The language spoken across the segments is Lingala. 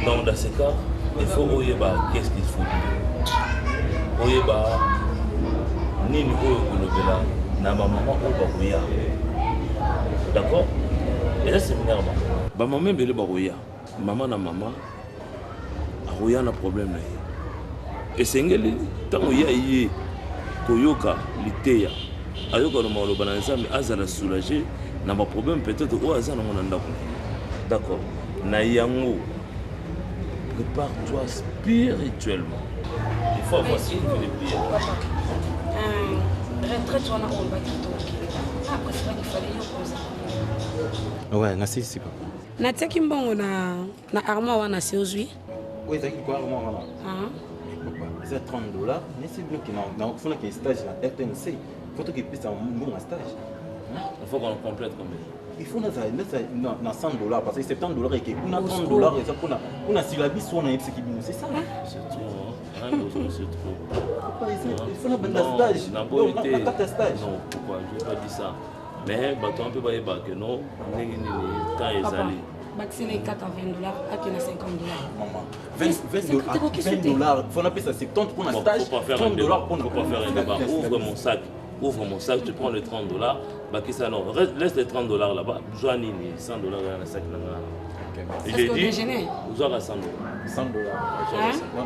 Donc dans ce cas, il faut oyeba qu'est-ce qu'il faut dire. Oyeba nini oyo kolobela na maman oyo bakoya. D'accord? Et là c'est énervant. Ba maman bele bakoya. Maman na maman akoya na problème na ye. Et sengeli tango ya ye koyoka liteya. Ayoka no maloba na nzambe azala soulager na ba problème peut-être o azana mona ndako. D'accord? Na yango prépare-toi spirituellement. Il faut avoir une vie de prière. Retraite, on a un bâtiment. Après, c'est pas qu'il fallait y opposer. Ouais, merci, c'est pas. Nataki mbongo na armoire wana si ozwi. Oui, c'est quoi armoire wana? C'est $30. Mais c'est bien qu'il faut qu'il stage à RTNC. Il faut qu'il puisse un bon stage. Il faut qu'on complète combien? Il faut dans $100 parce que $70 et qu'il y a $30 et ça pour la syllabus on a c'est ça. C'est trop. C'est trop. Il faut un stage. Non, pourquoi? Je n'ai pas dit ça. Mais on peut pas dire que non, quand ils allaient. Maxime est 4 à $20, à $50. Maman, $20, il faut appeler ça 70 pour un stage, $30 pour ne pas faire un débat. Ouvre mon sac, tu prends les $30, bah qui ça non, laisse les $30 là-bas, Joanie, $100 dans le sac là-bas. J'ai dit, vous aurez $100. $100.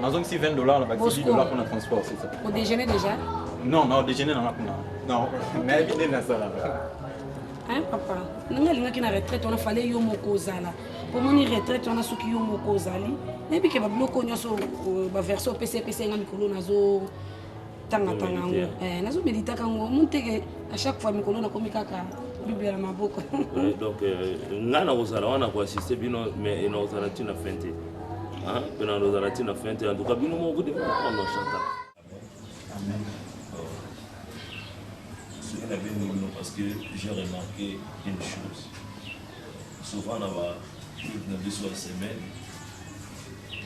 Dans un si $20, là, c'est $10 pour le transport, c'est ça. Au déjeuner déjà? Non, au déjeuner, non, mais il y a ça là. Hein, papa? Nous avons une retraite, on a fallu y aller. Pour mon retraite, on a ceux qui ont zali. Et puis que le bloc on a verso PCPC ngam kolo nazo tanga ngo. Nazo méditer kango. Monte à chaque fois mikolo na komi kaka Bible na maboko. Donc ngana kozala wana ko assister bino mais ina ozala tina fente. Hein? Pena ozala tina fente en tout cas bino mo de prendre chanta. Amen. Parce que j'ai remarqué une chose. Souvent, on a vu sur la semaine,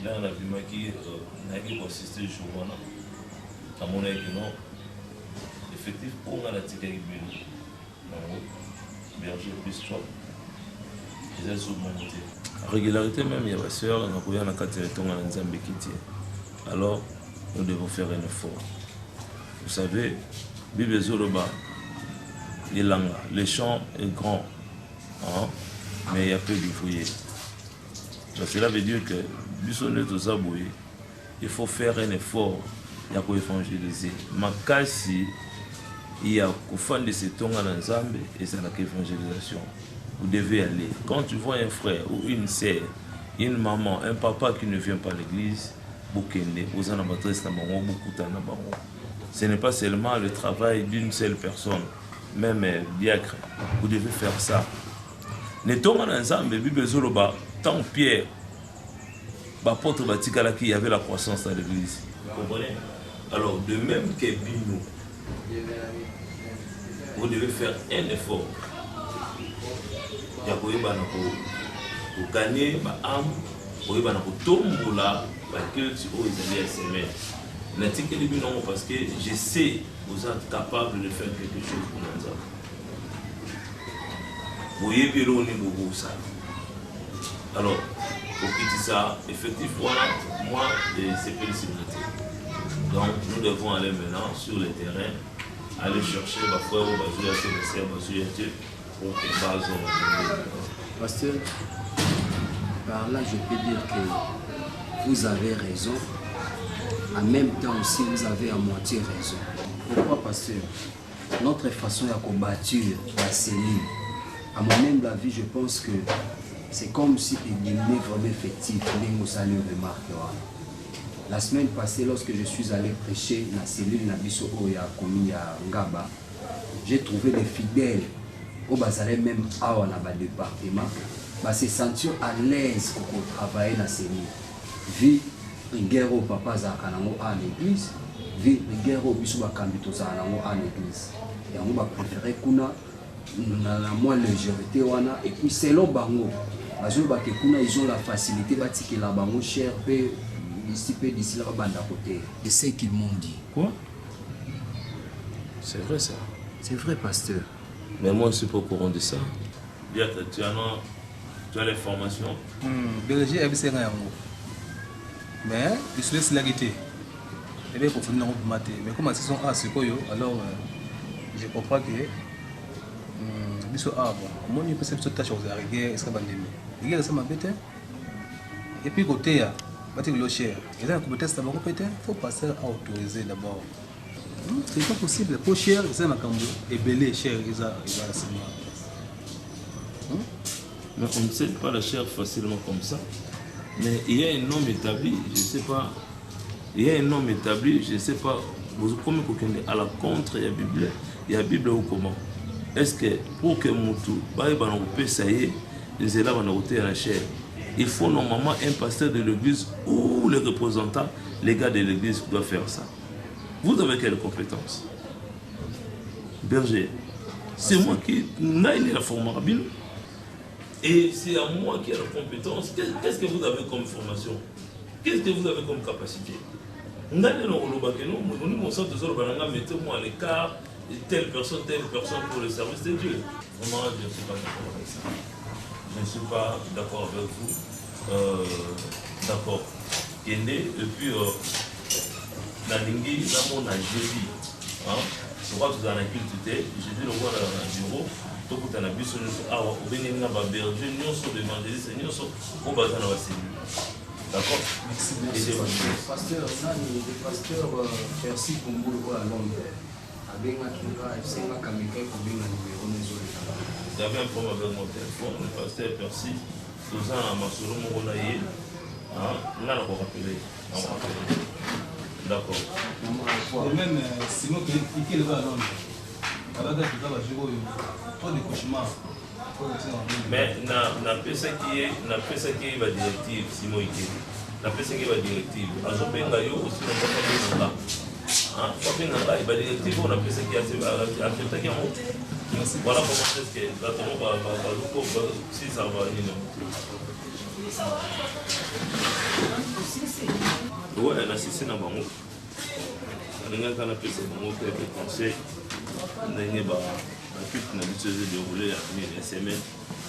là, on a vu qui consistait le jour. À mon avis, non. Effectivement, on a la tique avec Béni. Berger plus 3. Ils ont sur mon côté. Régularité, même, il y a ma soeur, on a un territoire en Nzambe Kiti. Alors, nous devons faire un effort. Vous savez, Bible Zoroba. Le champ est grand, hein? Mais il y a peu d'ouvriers. Donc cela veut dire que il faut faire un effort pour évangéliser. Makasi, il y a qu'au fond de ces tongs en ensemble et c'est la évangélisation. Vous devez aller. Quand tu vois un frère ou une sœur, une maman, un papa qui ne vient pas à l'église, ce n'est pas seulement le travail d'une seule personne. Même diacre, vous devez faire ça. Les tongs ensemble, Bible Zoroba, tant Pierre, l'apôtre Batikala qui avait la croissance dans l'église. Vous comprenez? Alors, de même que Bino, vous devez faire un effort. Pour gagner ma âme, pour tomber là, parce que tu as les semaines. Parce que je sais vous êtes capable de faire quelque chose pour nous. Vous voyez, ça. Alors, pour quitter ça, effectivement, moi, c'est félicité. Donc, nous devons aller maintenant sur le terrain, aller chercher ma frère ou ma soeur, pour que base. Pasteur, par là, je peux dire que vous avez raison. En même temps aussi, vous avez à moitié raison. Pourquoi, pasteur? Notre façon de combattre la cellule, à mon même avis, je pense que c'est comme si il est vraiment effectif. La semaine passée, lorsque je suis allé prêcher la cellule Nabiso Oya Komi à Ngaba, j'ai trouvé des fidèles au Bazaré, même à la département, se sentir à l'aise pour travailler dans la cellule. Vie une guerre au papa Zakanango à l'église, vie une guerre au Bissouba Kambito Zanango à l'église. Et on va préférer qu'on a moins légèreté et puis c'est l'eau bango. Ils ont la facilité de la bango cher d'ici là banda côté. C'est ce qu'ils m'ont dit. Quoi? C'est vrai ça? C'est vrai, pasteur. Mais moi je suis pas au courant de ça. Bien, tu as les formations. Berger, Mais il se laisse l'arrêter. Et bien, pour finir en maté. Mais comme ils sont A, c'est quoi, alors je comprends que ils sont A. Moi, je pense que c'est tâche aux arrières, est-ce que va l'aimer. Il y a ça m'a bête. Et puis, côté, il y a le cher. Et là, comme test, il faut passer à autoriser d'abord. C'est pas possible. Pour cher, c'est ma cambo. Et belé, cher, ils ont Mais on ne cède pas la chair facilement comme ça. Mais il y a un homme établi, je ne sais pas. Il y a un homme établi, je ne sais pas. Vous comment à la contre, il y a Bible ou comment? Est-ce que pour que Moutou, ça y est, les élèves en ôté à la chair, il faut normalement un pasteur de l'église ou les représentants, les gars de l'église doivent faire ça. Vous avez quelle compétence? Berger, c'est moi qui n'ai la formation. Et c'est à moi qui ai la compétence. Qu'est-ce que vous avez comme formation? Qu'est-ce que vous avez comme capacité? Nous mettez-moi à l'écart telle personne pour le service de Dieu. Vraiment, je ne suis pas d'accord avec ça. Je ne suis pas d'accord avec vous. D'accord. Et puis, la lingue, dans mon jeudi. Je crois que vous en avez culté. J'ai dit le voir dans le bureau. Donc, vous avez vu sur le awa, vous venez de berger, nous sommes évangélistes, nous sommes au bazar de la cellule. D'accord? Pasteur, le pasteur Percy Kumbulu à Londres. Il y avait un problème avec mon téléphone, le pasteur Percy, tout ça, à Masoro Mogonaye, on a rappelé. D'accord. Et même Simon qui est là à Londres. Mais na pesa qui est la directive Simon Ike. La pesa qui est la directive. Azobenga yo aussi on va pas la directive on a pesa qui a accepté qui a monté. Voilà comment est-ce que la tombe va si ça va ouais la c'est na bango. On a pesa bango que conseil. Ndenge ba culte na biso déroulé la semaine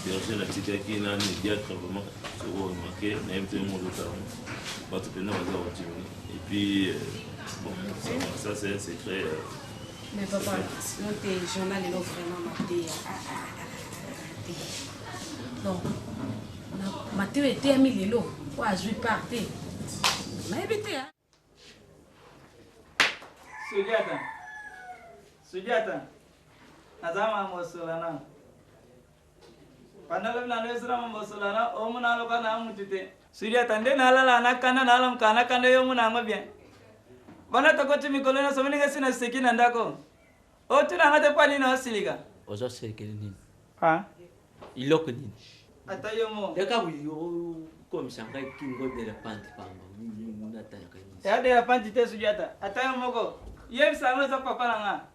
berger na tikaki na diacre vraiment sur remarqué na mte mo do talon ba tout pena ba et puis bon ça c'est un secret. Mais papa sinon tes journal est vraiment maté. Non maté était à 1000 lelo pour ajouter parté mais éviter hein Sujata, nazama mosolana. Panalo na nesra mosolana, omuna loka na mutite. Sujata nde nalala nakana nalam kana kanda yo muna ngobien. Bana tokoti mikolona somelinga sina sekina ndako. O tuna ngate pani na siliga. Ozo sekele nini? Ha? Iloko nini? Atayo mo. Deka buyo comme sanga kingo de la pante pamba. Muna tayaka nini? Ya de la pante te Sujata. Atayo moko. Yem sango za papa nga.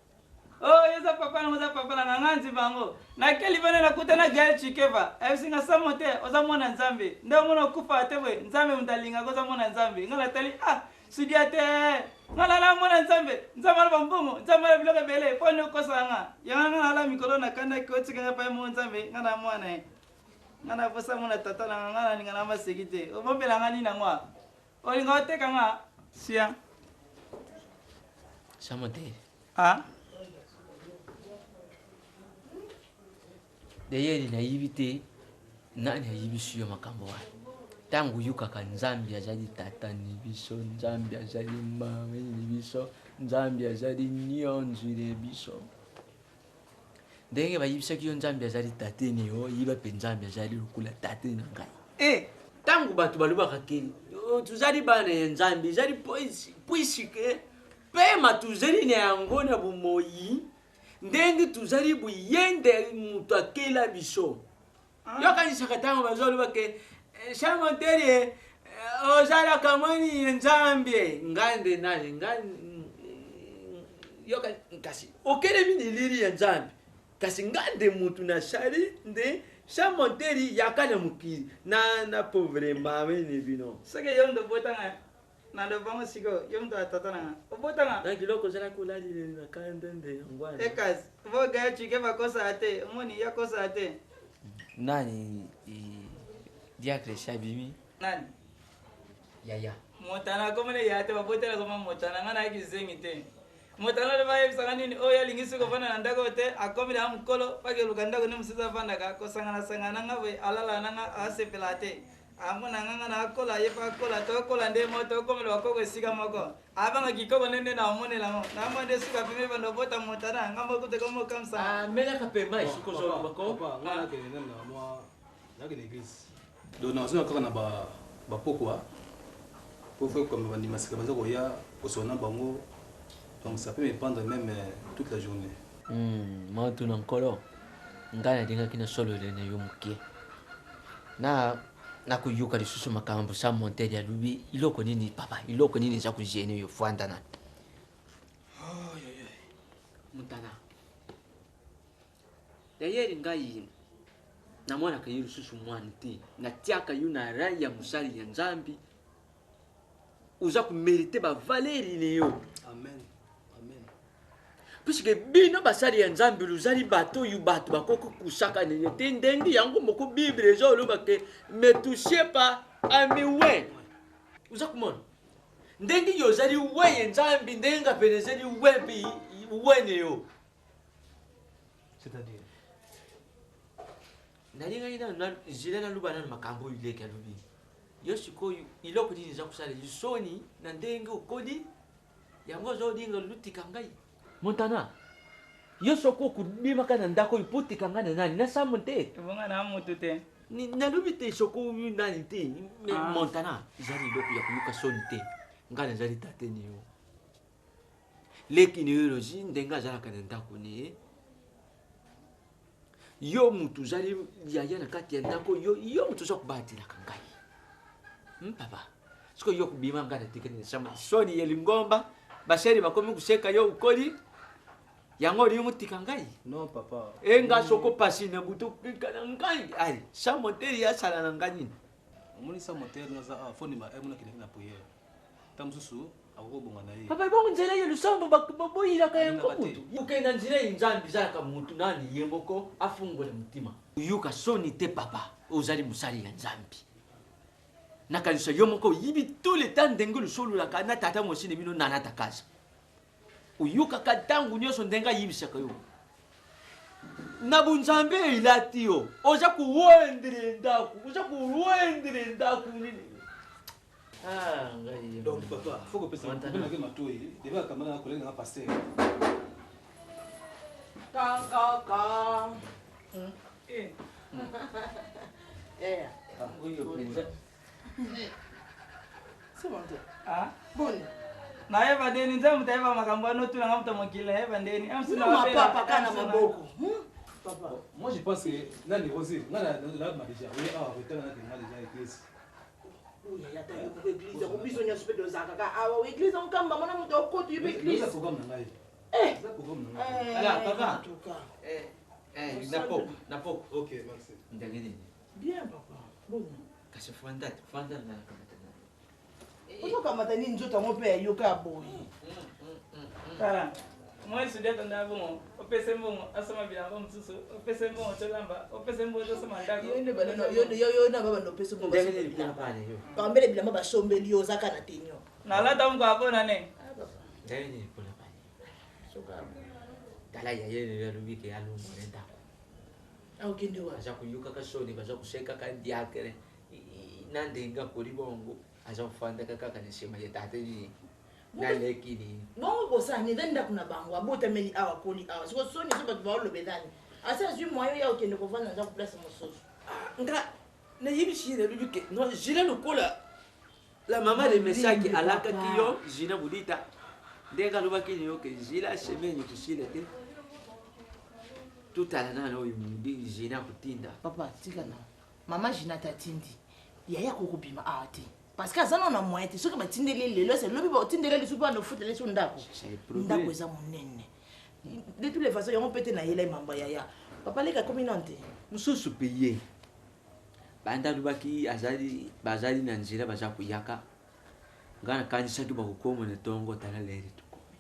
Oh, yeza papa na nganzi bango. Na keli bana na kutana gari chikeva. Esinga samote oza mwana nzambe. Ndio mwana kufa atebwe. Nzambe mtalinga goza mwana nzambe. Ngala tali Sudiate. Ngala la mwana nzambe. Nzambe ba mbongo. Nzambe biloka bele. Pone kosa nga. Yanga ngala mikolo na kanda koti nga pa mo nzambe. Ngala mwana e. Ngala posa mwana tata na ngala ngala masekite. Obobela ngani na ngwa. Olinga oteka nga. Sia. Samote. Deye naivite nani ayibisu yo makambo wa tangu yuka ka Nzambi azali tata ni biso Nzambi azali mama ni biso Nzambi azali nyonzu ni biso ndenge bayibisa ki yo Nzambi azali tate ni yo yiba pe Nzambi azali lukula tate na ngai tangu batu balubaka keli tuzali bana ya Nzambi azali puisike pe matuzeli ne yango na bumoyi ndenge tuzali buyende mutu akela biso yokanisaka ntango bazoloba ke Chamonteri ozala kamwani Nzambe ngande nani yoka kasi okele mini liri ya Nzambe kasi ngande mutu na shari nde Chamonteri yakana mukiri na pauvre mame ni bino sake yondo botanga na ndo bango siko yondo atatana obotanga na kiloko zala kulali na kandende ngwana ekas voga chike bakosa ate moni yakosa ate nani diacre Shabimi nani yaya Montana comme les yate va botter comme Montana ngana ki zengite. Montana le va yebisa nini o ya lingisi ko fana ndako te akomi na mkolo pake lukanda ko nimsiza fanda ka ko sangana ngawe alala nanga ase pelate. Amuna nganga na kola yepa kola to kola nde moto ko melo ko sika moko. Abanga kiko nende na omone la mo. Na mo nde suka pime bando bota Montana ngamo ko te ko mo kamsa. Ah, mela ka pe mai suko zo bako. Papa, ngana ke nenda moi na ke l'église. Donc na zo na ba pokwa. Pour faire comme on dit masque bazo ko ya ko sona bango. Donc ça peut me prendre même toute la journée. Moi tout nankolo. Ngana dinga kina solo le ne yomuke. Na kuyuka lisusu makambo sa monter ya lubi iloko nini papa iloko nini za kujene yo fwanda na. Mutana. Dayeri ngai na mwana ka yiru susu mwanti na tiaka yuna raya musali ya nzambi uza ku meriter ba valeri ne yo. Amen. Amen. Puisque bino basali ya nzambi luzali bato yu bato bakoko kusaka ne tendengi yango moko bible zo lo bake me touchez pas à mes ouais. Uza kumona. Ndengi yo zali we nzambi ndenga penezeli we bi we ne yo. C'est-à-dire Nalinga ina zile na luba na makambo yuleke lubi. Yo siko iloko dini za kusala yusoni na ndenge ukodi yango zo dinga lutika ngai. Montana. Yo soko kudima kana ndako iputika ngana nani na samonte. Bonga na mutu te. Ni na lubi te soko yu nani te. Montana zari loko ya kuyuka soni te. Ngana zari tate ni yo. Leki ni yo zi ndenga zara kana ndako ni. Yo mutu zali yaya na kati ya ndako yo mutu zo kubati la kangai. Papa. Siko yo kubima ngana tikeni sama soni yelingomba basheri bakomi kuseka yo ukoli yango ri mutika ngai. non papa. Enga soko pasi na butu kana ngai. Ai, sa moteri ya sala na ngani. Omoni sa moteur na za foni ma emuna kile na prière. Tamsusu akobonga na ye. Papa bongo nzela ye lusambo baboyila ka yango mutu. Ukenda nzela inzambi zaka mutu nani yemboko afungole mutima. Uyuka soni te papa, ozali musali ya nzambi. Nakanisa yo moko yibi tout le temps ndengulu solo la kana tata mosine bino nana takaza. Uyuka katangu nyoso ndenga yibisaka yo. Na bunzambe ilati yo. Oza kuwendere ndaku nini. Ah, ngai. Donc papa, faut que personne ne me matouille. Deva kama na collègue na pasteur. Ka. Uyo penza. C'est bon. Ah? Bon. Na eva deni nzamu taiva makambano tu na ngamta mokila eva deni. Amsuna Ma papa kana maboko. Papa. Moi je pense que là les rosés, là m'a déjà. Oui, retourne na déjà église. Oui, ya ta ko église ko biso nya super dozaka ka awa église on kamba mona muto ko tu église. Ça programme na ngai. Ça programme na ngai. Alors papa. Napoko. OK, merci. Ndageni. Bien papa. Bon. Kasi fanda na kamata. Ozo kamata ni nzoto mo pe yoka boy. Kala. Moi student ndabo opese mbongo asoma bilango msusu opese mbongo tolamba opese mbongo tosoma ndako. Yone banano yo na baba ndo pese mbongo. Ndageni bikana pale yo. Kambele bilamba basombeli yo zaka na tenyo. Na lata mko abona ne. Ndageni pole pale. Soka. Dala ya yeye ya rubike ya lumo ndako. Au kende wa. Aza kuyuka kasoni baza kuseka kandi yakere. Nandenga kuri bongo. Aza kufanda kaka nisema ya tate ni. Nalekini. Bongo bosa ni ndenda kuna bango abota meli awa koli awa. Siko soni so batu ba lobedani. Asa zui moyo ya okende ko vana nza ku place mososo. Nga na yibi shire rubike. No jila lukola. La mama de mesaki alaka kiyo jina budita. Ndenga lubaki ni yoke jila shemenyi kushile te. Tutala na no yumudi jina kutinda. Papa tika na. Mama jina tatindi. Yaya kokubima ati. Parce que azana na moyen te soki batindeli lelo c'est lobi ba tindeli lisusu ba no futele su ndako. Ndako eza monene. De toutes les façons yango pete na yela mamba yaya. Papa leka communauté. Mususu peye. Banda lubaki bazali na nzira baza kuyaka. Ngana kanisa ki bakukomo ne tongo tala leri tukome.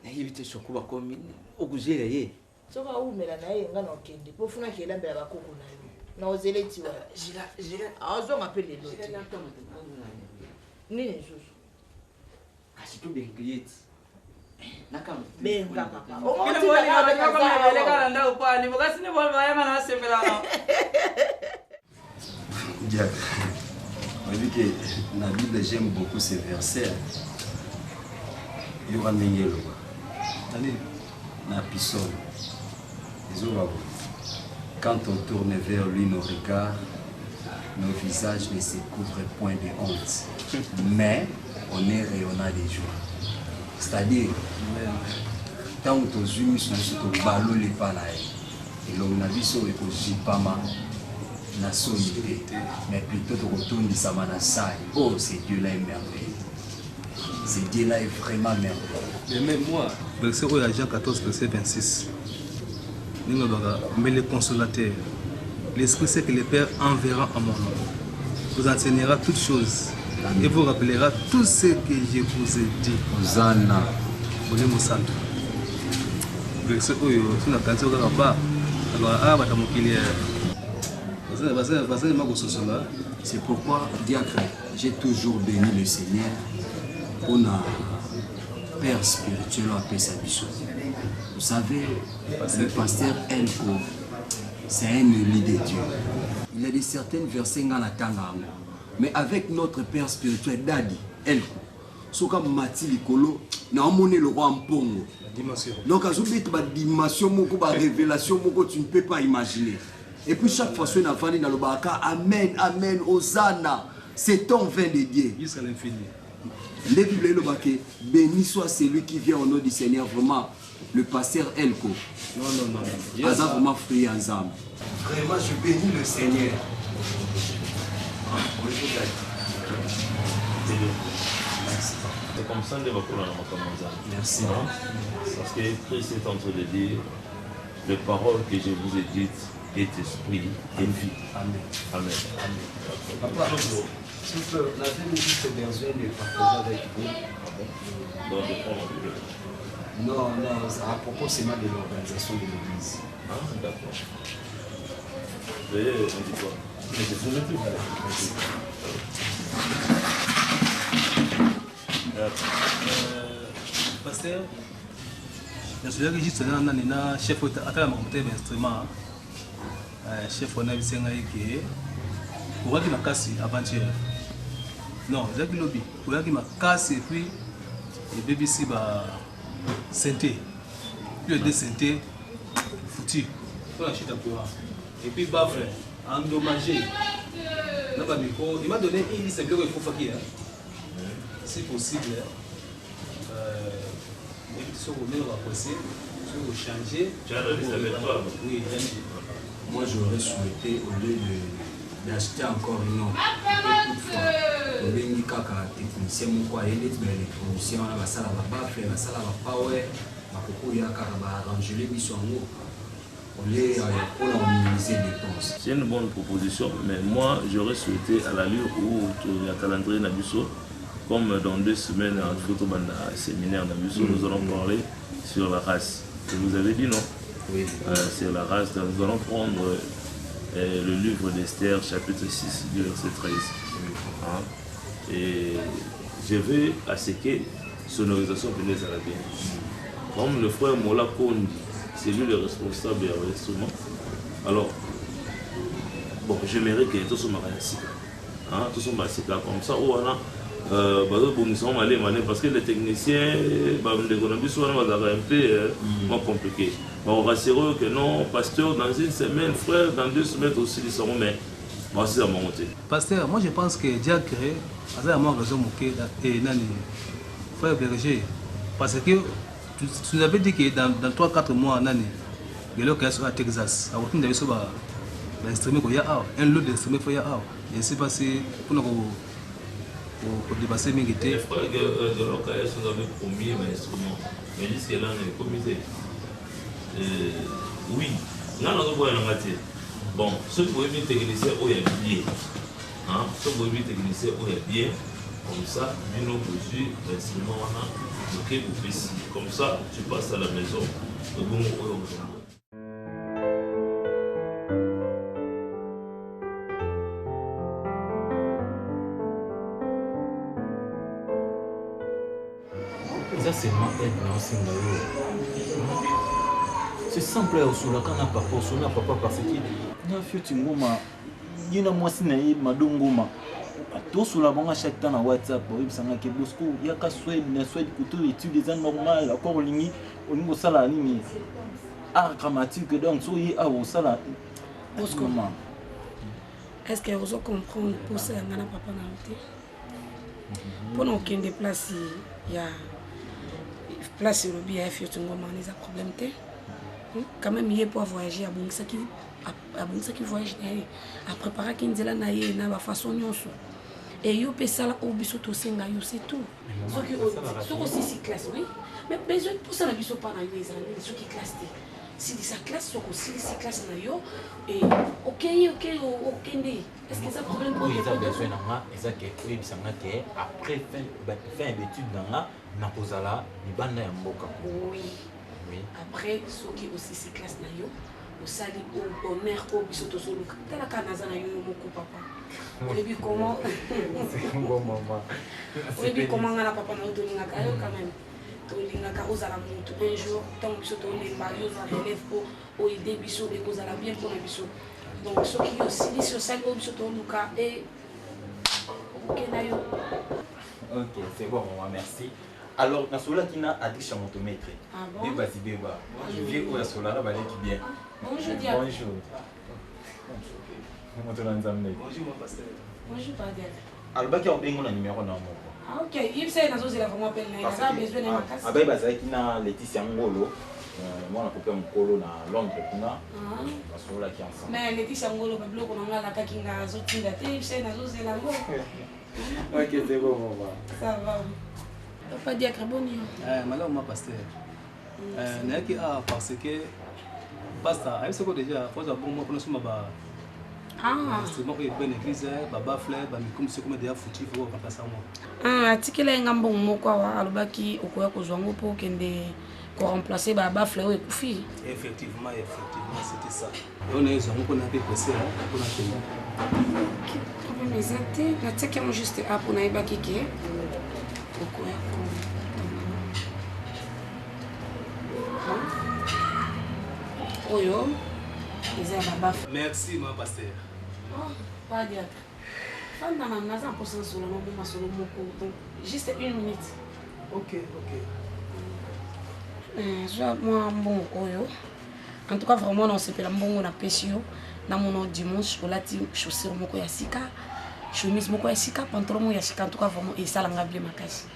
Na yibite sokuba komi okuzela ye. Soka umela na ye ngana okende. Pofuna kela mbela bakoko na yo. Na ozele tiwa. Jila. Azo ngapele lote. nini lisusu kasi tobenga ye ti benga kaka kilemolingaoleka na ndako pani bokasi ni bolo bayanga na basepelano Diak, on dit que dans la Bible, j'aime beaucoup ces versets. Il y aura Mengelo. Na Pissol. Quand on tourne vers lui nos regards, nos visages ne se couvrent point de honte, mais on est rayonnant de joie. C'est-à-dire, tant que tu as mis sur ton ballon, les palais, et l'on a vu sur le Jipama, na solité, mais plutôt tu retournes ça manasai. Oh, ce Dieu-là est merveilleux. Ce Dieu-là est vraiment merveilleux. Mais même moi, verset Jean 14, verset 26. Mais le consolateur, l'Esprit c'est que le Père enverra en mon nom, vous enseignera toutes choses et vous rappellera tout ce que je vous ai dit. Hosanna. Bolimo santo. Verset oyo, tu n'as pas dit alors ah batamokili. C'est pourquoi, diacre, j'ai toujours béni le Seigneur pour notre Père spirituel à Pessabiso. Vous savez, le pasteur Elko, c'est un élu de Dieu. Il y a des certains versets dans la Tanga, mais avec notre Père spirituel, Dadi, Elko, Soka Mati Likolo, na amone le roi en Pongo. Donc, à la dimension, la révélation, tu ne peux pas imaginer. Et puis chaque fois que nous avons dans le baka, Amen, Amen, Hosanna, c'est ton vin de Dieu. Jusqu'à l'infini. Les Bibles le baké, béni soit celui qui vient au nom du Seigneur, vraiment, le pasteur Elko. Non. Azar vraiment frère ensemble. Vraiment, je bénis le Seigneur. C'est comme ça que va commencer. Merci. Parce que Christ est en train de dire, les paroles que je vous ai dites, est esprit et vie. Amen. Amen. Papa, s'il vous plaît, la Bible c'est besoin de partager avec vous. Non, à propos seulement de l'organisation de l'église. Ah, d'accord. Veuillez, on dit quoi? Mais je vous mets Pasteur, je suis juste un chef d'instrument. Chef on a vu que pour qui m'a cassé avant-hier. Non, j'ai dit lobby. Pour qui m'a cassé et puis le BBC va synthé. Puis le désynthé foutu. Pour la chute à courant. Et puis baffle, endommagé. Il m'a donné une liste de bureaux qu'il faut faire. Si possible. Sur le mur à passer, sur le changer. Tu as la liste avec toi? Oui, moi j'aurais souhaité, au lieu d'acheter encore une autre, toutefois, au lieu de technicien, mon électronicien, on a la salle à la baffe, la salle à la power, ma coco, il y a arrangé les missions en haut. On les pour minimiser les dépenses. C'est une bonne proposition, mais moi j'aurais souhaité à l'allure où il y a calendrier Nabuso, comme dans 2 semaines en Photobanda séminaire Nabuso, nous allons parler sur la race. Je vous avais dit non? Oui. Sur la race, nous allons prendre le livre d'Esther, chapitre 6, du verset 13. Hein? Et je veux à ce que sonorisation venez à la bien. Comme le frère Mola Kondi, c'est lui le responsable de l'instrument. Alors, bon, j'aimerais que tout soit comme ça, parce que les techniciens, un peu compliqué. On rassurera que non, pasteur, dans 1 semaine, frère, dans 2 semaines aussi, ils seront, mais voici à monter. Pasteur, moi je pense que Dieu a créé, frère Berger, parce que tu nous avais dit que dans 3-4 mois, il y a à Texas, à aucune d'instrument qu'il y a, un lot d'instruments qu'il y a. Je ne sais pas si pour dépasser mes guettes. Les frères de l'occasion nous avaient promis un instrument, mais jusqu'à là, on est comité. Oui, nous avons un matière. Bon, ceux qui ont mis technicien, il y a bien. Ceux qui ont mis technicien, il y a bien. Comme ça, nous avons reçu l'instrument, comme ça, tu passes à la maison. seulement aide non singayo. C'est simple au sous la kana papa au sous na papa parce que na fioti ngoma yina mwasi na ye madongoma. Tout sous la banque chaque temps na WhatsApp oui sanga ke bosco ya ka Suède na Suède couteau études des normal encore lingi au niveau sala lingi art dramatique donc so yi a au sala bosco. Est-ce que vous comprenez pour ça ngana papa na hote pour nous qui déplace il y a place le bien fioti ngoma les problème té quand même il est pour voyager à bon ça qui voyage à préparer kinzela na ye na ba façon nyonso et yo pesala au biso to senga yo c'est tout ce qui aussi si classe oui mais besoin pour ça na biso pas na yo les années ce qui classe si sa classe ce aussi si classe na yo et OK est-ce que ça problème pour ils ont besoin na ça que oui bisanga que après fin d'études na kozala libanda ya mboka oui après ce qui aussi si classe na yo au sali au honneur au biso to solo tala kana za na yo moko papa oui comment c'est bon maman oui comment ngana papa na to ninga kayo quand même to ninga ka ozala mutu un jour tant biso to le mario za relève au aider biso et kozala bien pour biso donc ce qui aussi sur sali au biso to luka et OK na yo OK c'est bon maman merci. Alors, dans cela qui n'a addiction motomètre. Ah bon? Vas-y, béba. Je viens où la solar va aller qui bien. Bonjour, Dia. Bonjour. Bonjour, mon pasteur. Bonjour, Dia. Alors, bah, qui a bien mon numéro dans mon. Ah, OK. Il sait, dans ce vraiment appelé. Il a besoin de ma casse. Ah, bah, ça qui n'a Laetitia Ngolo. Moi, on a coupé mon colo dans Londres. Parce que là, qui est ensemble. Mais Laetitia Ngolo, on a la caque qui n'a zoti la tête. Il sait, dans ce là-bas. OK, c'est bon, maman. Ça va. Papa Diacre, bon nuit. Malheur, ma pasteur. Parce que pasteur, est-ce que déjà, faut avoir bon mot pour nous sommes bas. Ah. C'est moi qui est bien église, baba fleur, bami comme c'est comme déjà foutu, faut remplacer moi. Ah, tikela ngambo moko wa alobaki okoya kozwango po kende ko remplacer baba fleur et kufi. Effectivement, c'était ça. Et on est zongo qu'on a fait passer pour la payer. OK, problème exact. La teke on juste a pour na ibaki ke. Oyo, merci, ma pasteur. Pas de juste une minute. OK. Moi, bon, oyo. En tout cas, vraiment, on s'est fait la bonne appécio. Dans mon dimanche, on a dit chaussures moko yasika. Chemise moko yasika, pantalon yasika. En tout cas, vraiment, et ça, l'on a bien ma casse.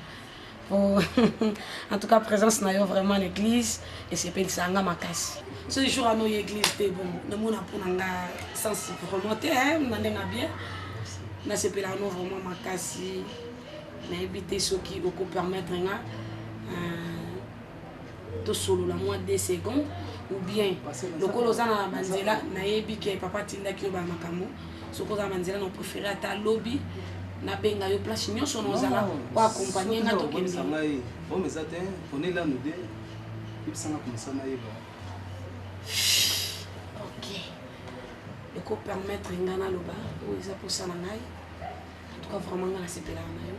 En tout cas, présence na yo vraiment l'église et c'est pas ça nga makasi. Ce jour à nos église c'est bon. Le monde a pour nga sensible remonter hein, on nga bien. Na c'est pas no vraiment makasi. Na éviter ce qui vous permettre nga to solo la moins 2 secondes ou bien le colosa na banzela na yebi ke papa tinda ki ba makamo. Ce colosa banzela no préféré ata lobby. Na benga yo place nyonso nozala pour accompagner nga to kende. Bon mais ça on est là nous deux. Il s'en a comme ça na yeba. OK. Le ko permettre ngana loba ou isa pour ça na ngai. En tout cas vraiment ngana sepela na yo.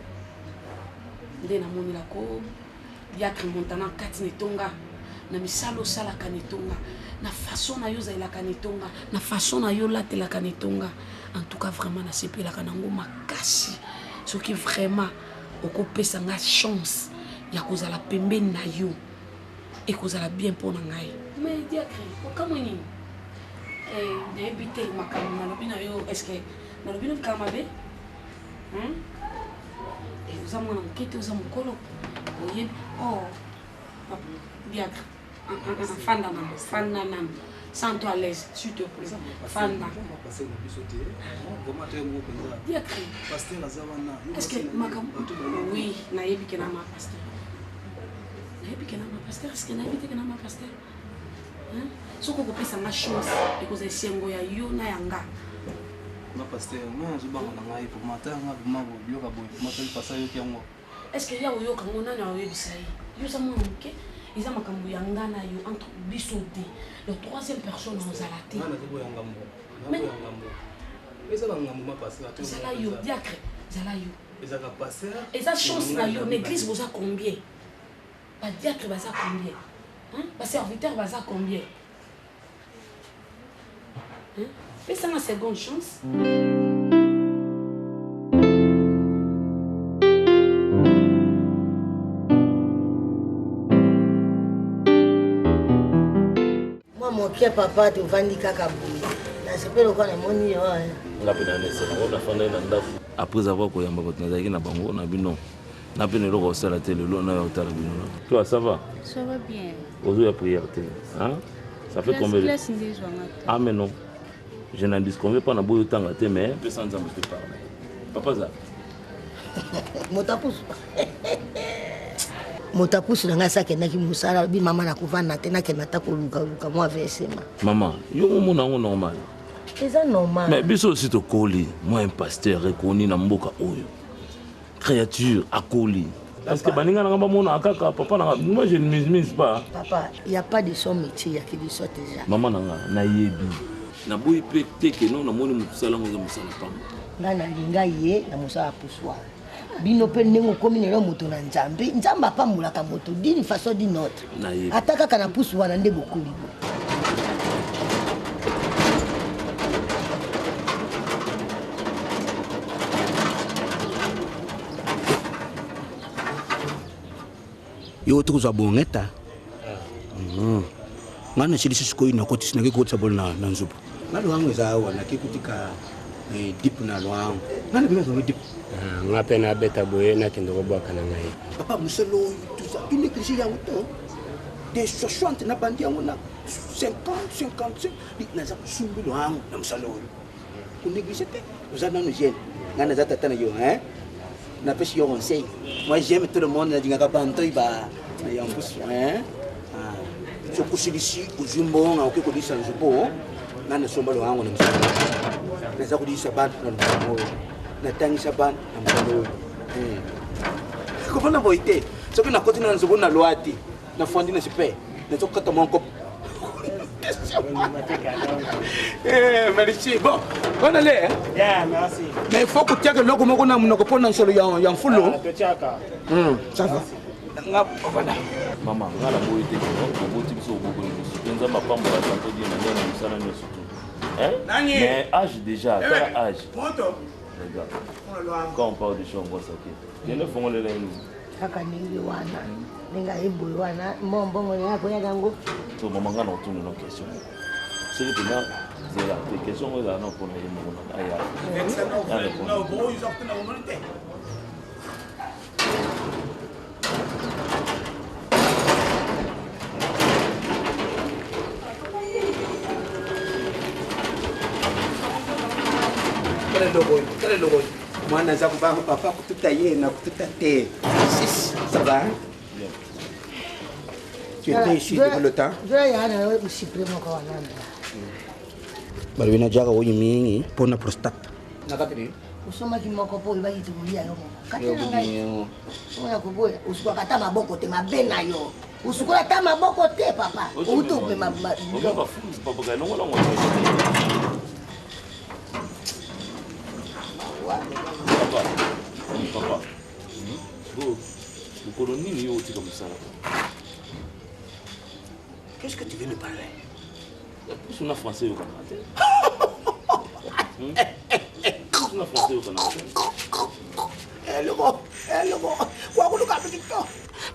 Ndena moni la ko Diacre Montana kati netonga. Na misalo sala kanetonga. Na façon na yo za la kanetonga. Na façon na yo la tela kanetonga. En tout cas vraiment na sepela kanango makasi. Ce qui vraiment okopesa nga chance ya kozala pembeni na yo et kozala bien pour ngai. Mais Diacre, okamoni na ebite makambo na lobi na yo est-ce que na lobi no kamabe? Et vous avez mon enquête, vous avez mon colo. Oye, oh, Diacre, Fandanam, sens-toi à l'aise, s'il te plaît. Fanda. Diacre, est-ce que oui, naïbi que n'a ma pasteur. Naïbi que n'a ma pasteur, est-ce que naïbi que n'a ma pasteur? Ce qu'on peut faire, c'est ma chance, et que c'est un goya yo na yanga. Ma pasteur, moi je vais aller pour matin, je vais aller est-ce qu'il y a yo kangona na yo bisai? Yo ça mon OK? Ils ont makambo yanga na yo entre bisoté. Le troisième personne nous a laté. Mais ça va ngambo ma pasteur. Ça yo Diacre, ça yo. Et ça chance na yo l'église vous a combien? Badiatre baza combien? Hein? Serviteur baza combien? Hein? Fais ça ma seconde chance. Moi, mon pied, papa, tu vas dire caca bouli. Je sais pas quoi le moni. Après avoir quoi yamba botnaza na bango na bino. Na pene loko sala tele lo na yota la bino. Toi ça va? Ça va bien. Aujourd'hui la prière hein? Ça fait combien de temps? Ah mais non. Je n'en disconviens pas na boyo tanga te mais peu sans amba te parler. Papa ça. Motapus na ngasa kenaki musala bi mama na kuvana tena kenata koluka luka moi versema. Maman, yo mona ngo normal. C'est normal. Mais biso aussi to koli, moi un pasteur reconnu na mboka oyo. Créature à colis. Parce que baninga na mona akaka papa na moi je ne minimise pas. Papa, il y a pas de son métier, il y a que de son déjà. Maman na yebi. Na boyi pete que non na moni musala ngo musala pa. Ngana linga ye na musala puswa. Bino pe nengo komi nelo moto na nzambe. Nzamba pa mulaka moto d'une façon d'une autre. Ataka kana puswa na ndebo kulibo. Yo tukuza bongeta. Ngana chilisi sikoi na koti sinake koti sabol na nzubu. Ngalo wangu za wana kikutika dip na lwangu. Ngana bima zo dip. Ngape na beta boye na kindoko bwa kana ngai. Papa muselo tout ça une église ya auto. Des 60 na bandi yangu na 50 na za kusumbi lwangu na musalo. Une église te. Uzana no jeune. Ngana za tata na yo na pêche yo conseil. Moi j'aime tout le monde na dinga kapanto iba. Ya mpusu so kusilisi uzumbo nga ukiko disa nzupo ngana somba lo hango na msalo. Na za kudisa bad na msalo. Na tangisa bad na msalo. Ko bana boite. So kana koti na nzubo na loati. Na fondi na sipe. Na so kata monko. Merci. Bon, on allait. Yeah, merci. Mais il faut que tu aies le logo moko na mnoko pona solo ya mfulo. Ça va. Maman, ngala boyi te ko boti biso boko ni penza mapambo la santo di na ndena musana ni surtout. Hein? Mais âge déjà, quel âge? Moto. Regarde. Quand on parle de choses on voit ça qui. Il y a le fond le lèvres. Kaka ningi wana. Ninga ibu wana mbongo yako ya dango. To maman ngana otuna no question. C'est que là, c'est la question là non pour les mots aya. Non, boy, ils sortent na humanité. Quel est le boy? Moi, je ne papa kututa ye na kututa te. Ça va? Tu étais ici depuis le temps? Je vais y aller au supprimer encore un an. Balwina jaga oyi mingi pona prostate. Nakapiri? Usoma kimoko po iba yitubulia yo. Katina ngai. Oya kuboya, usukwa kata maboko te mabena yo. Usukwa kata maboko te papa. Utupe mababa. Papa fuzi papa ga longo longo. Papa. Bon, le colonie ni aussi comme ça. Qu'est-ce que tu veux me parler? Plus on a français au Canada. Plus on a français au Canada.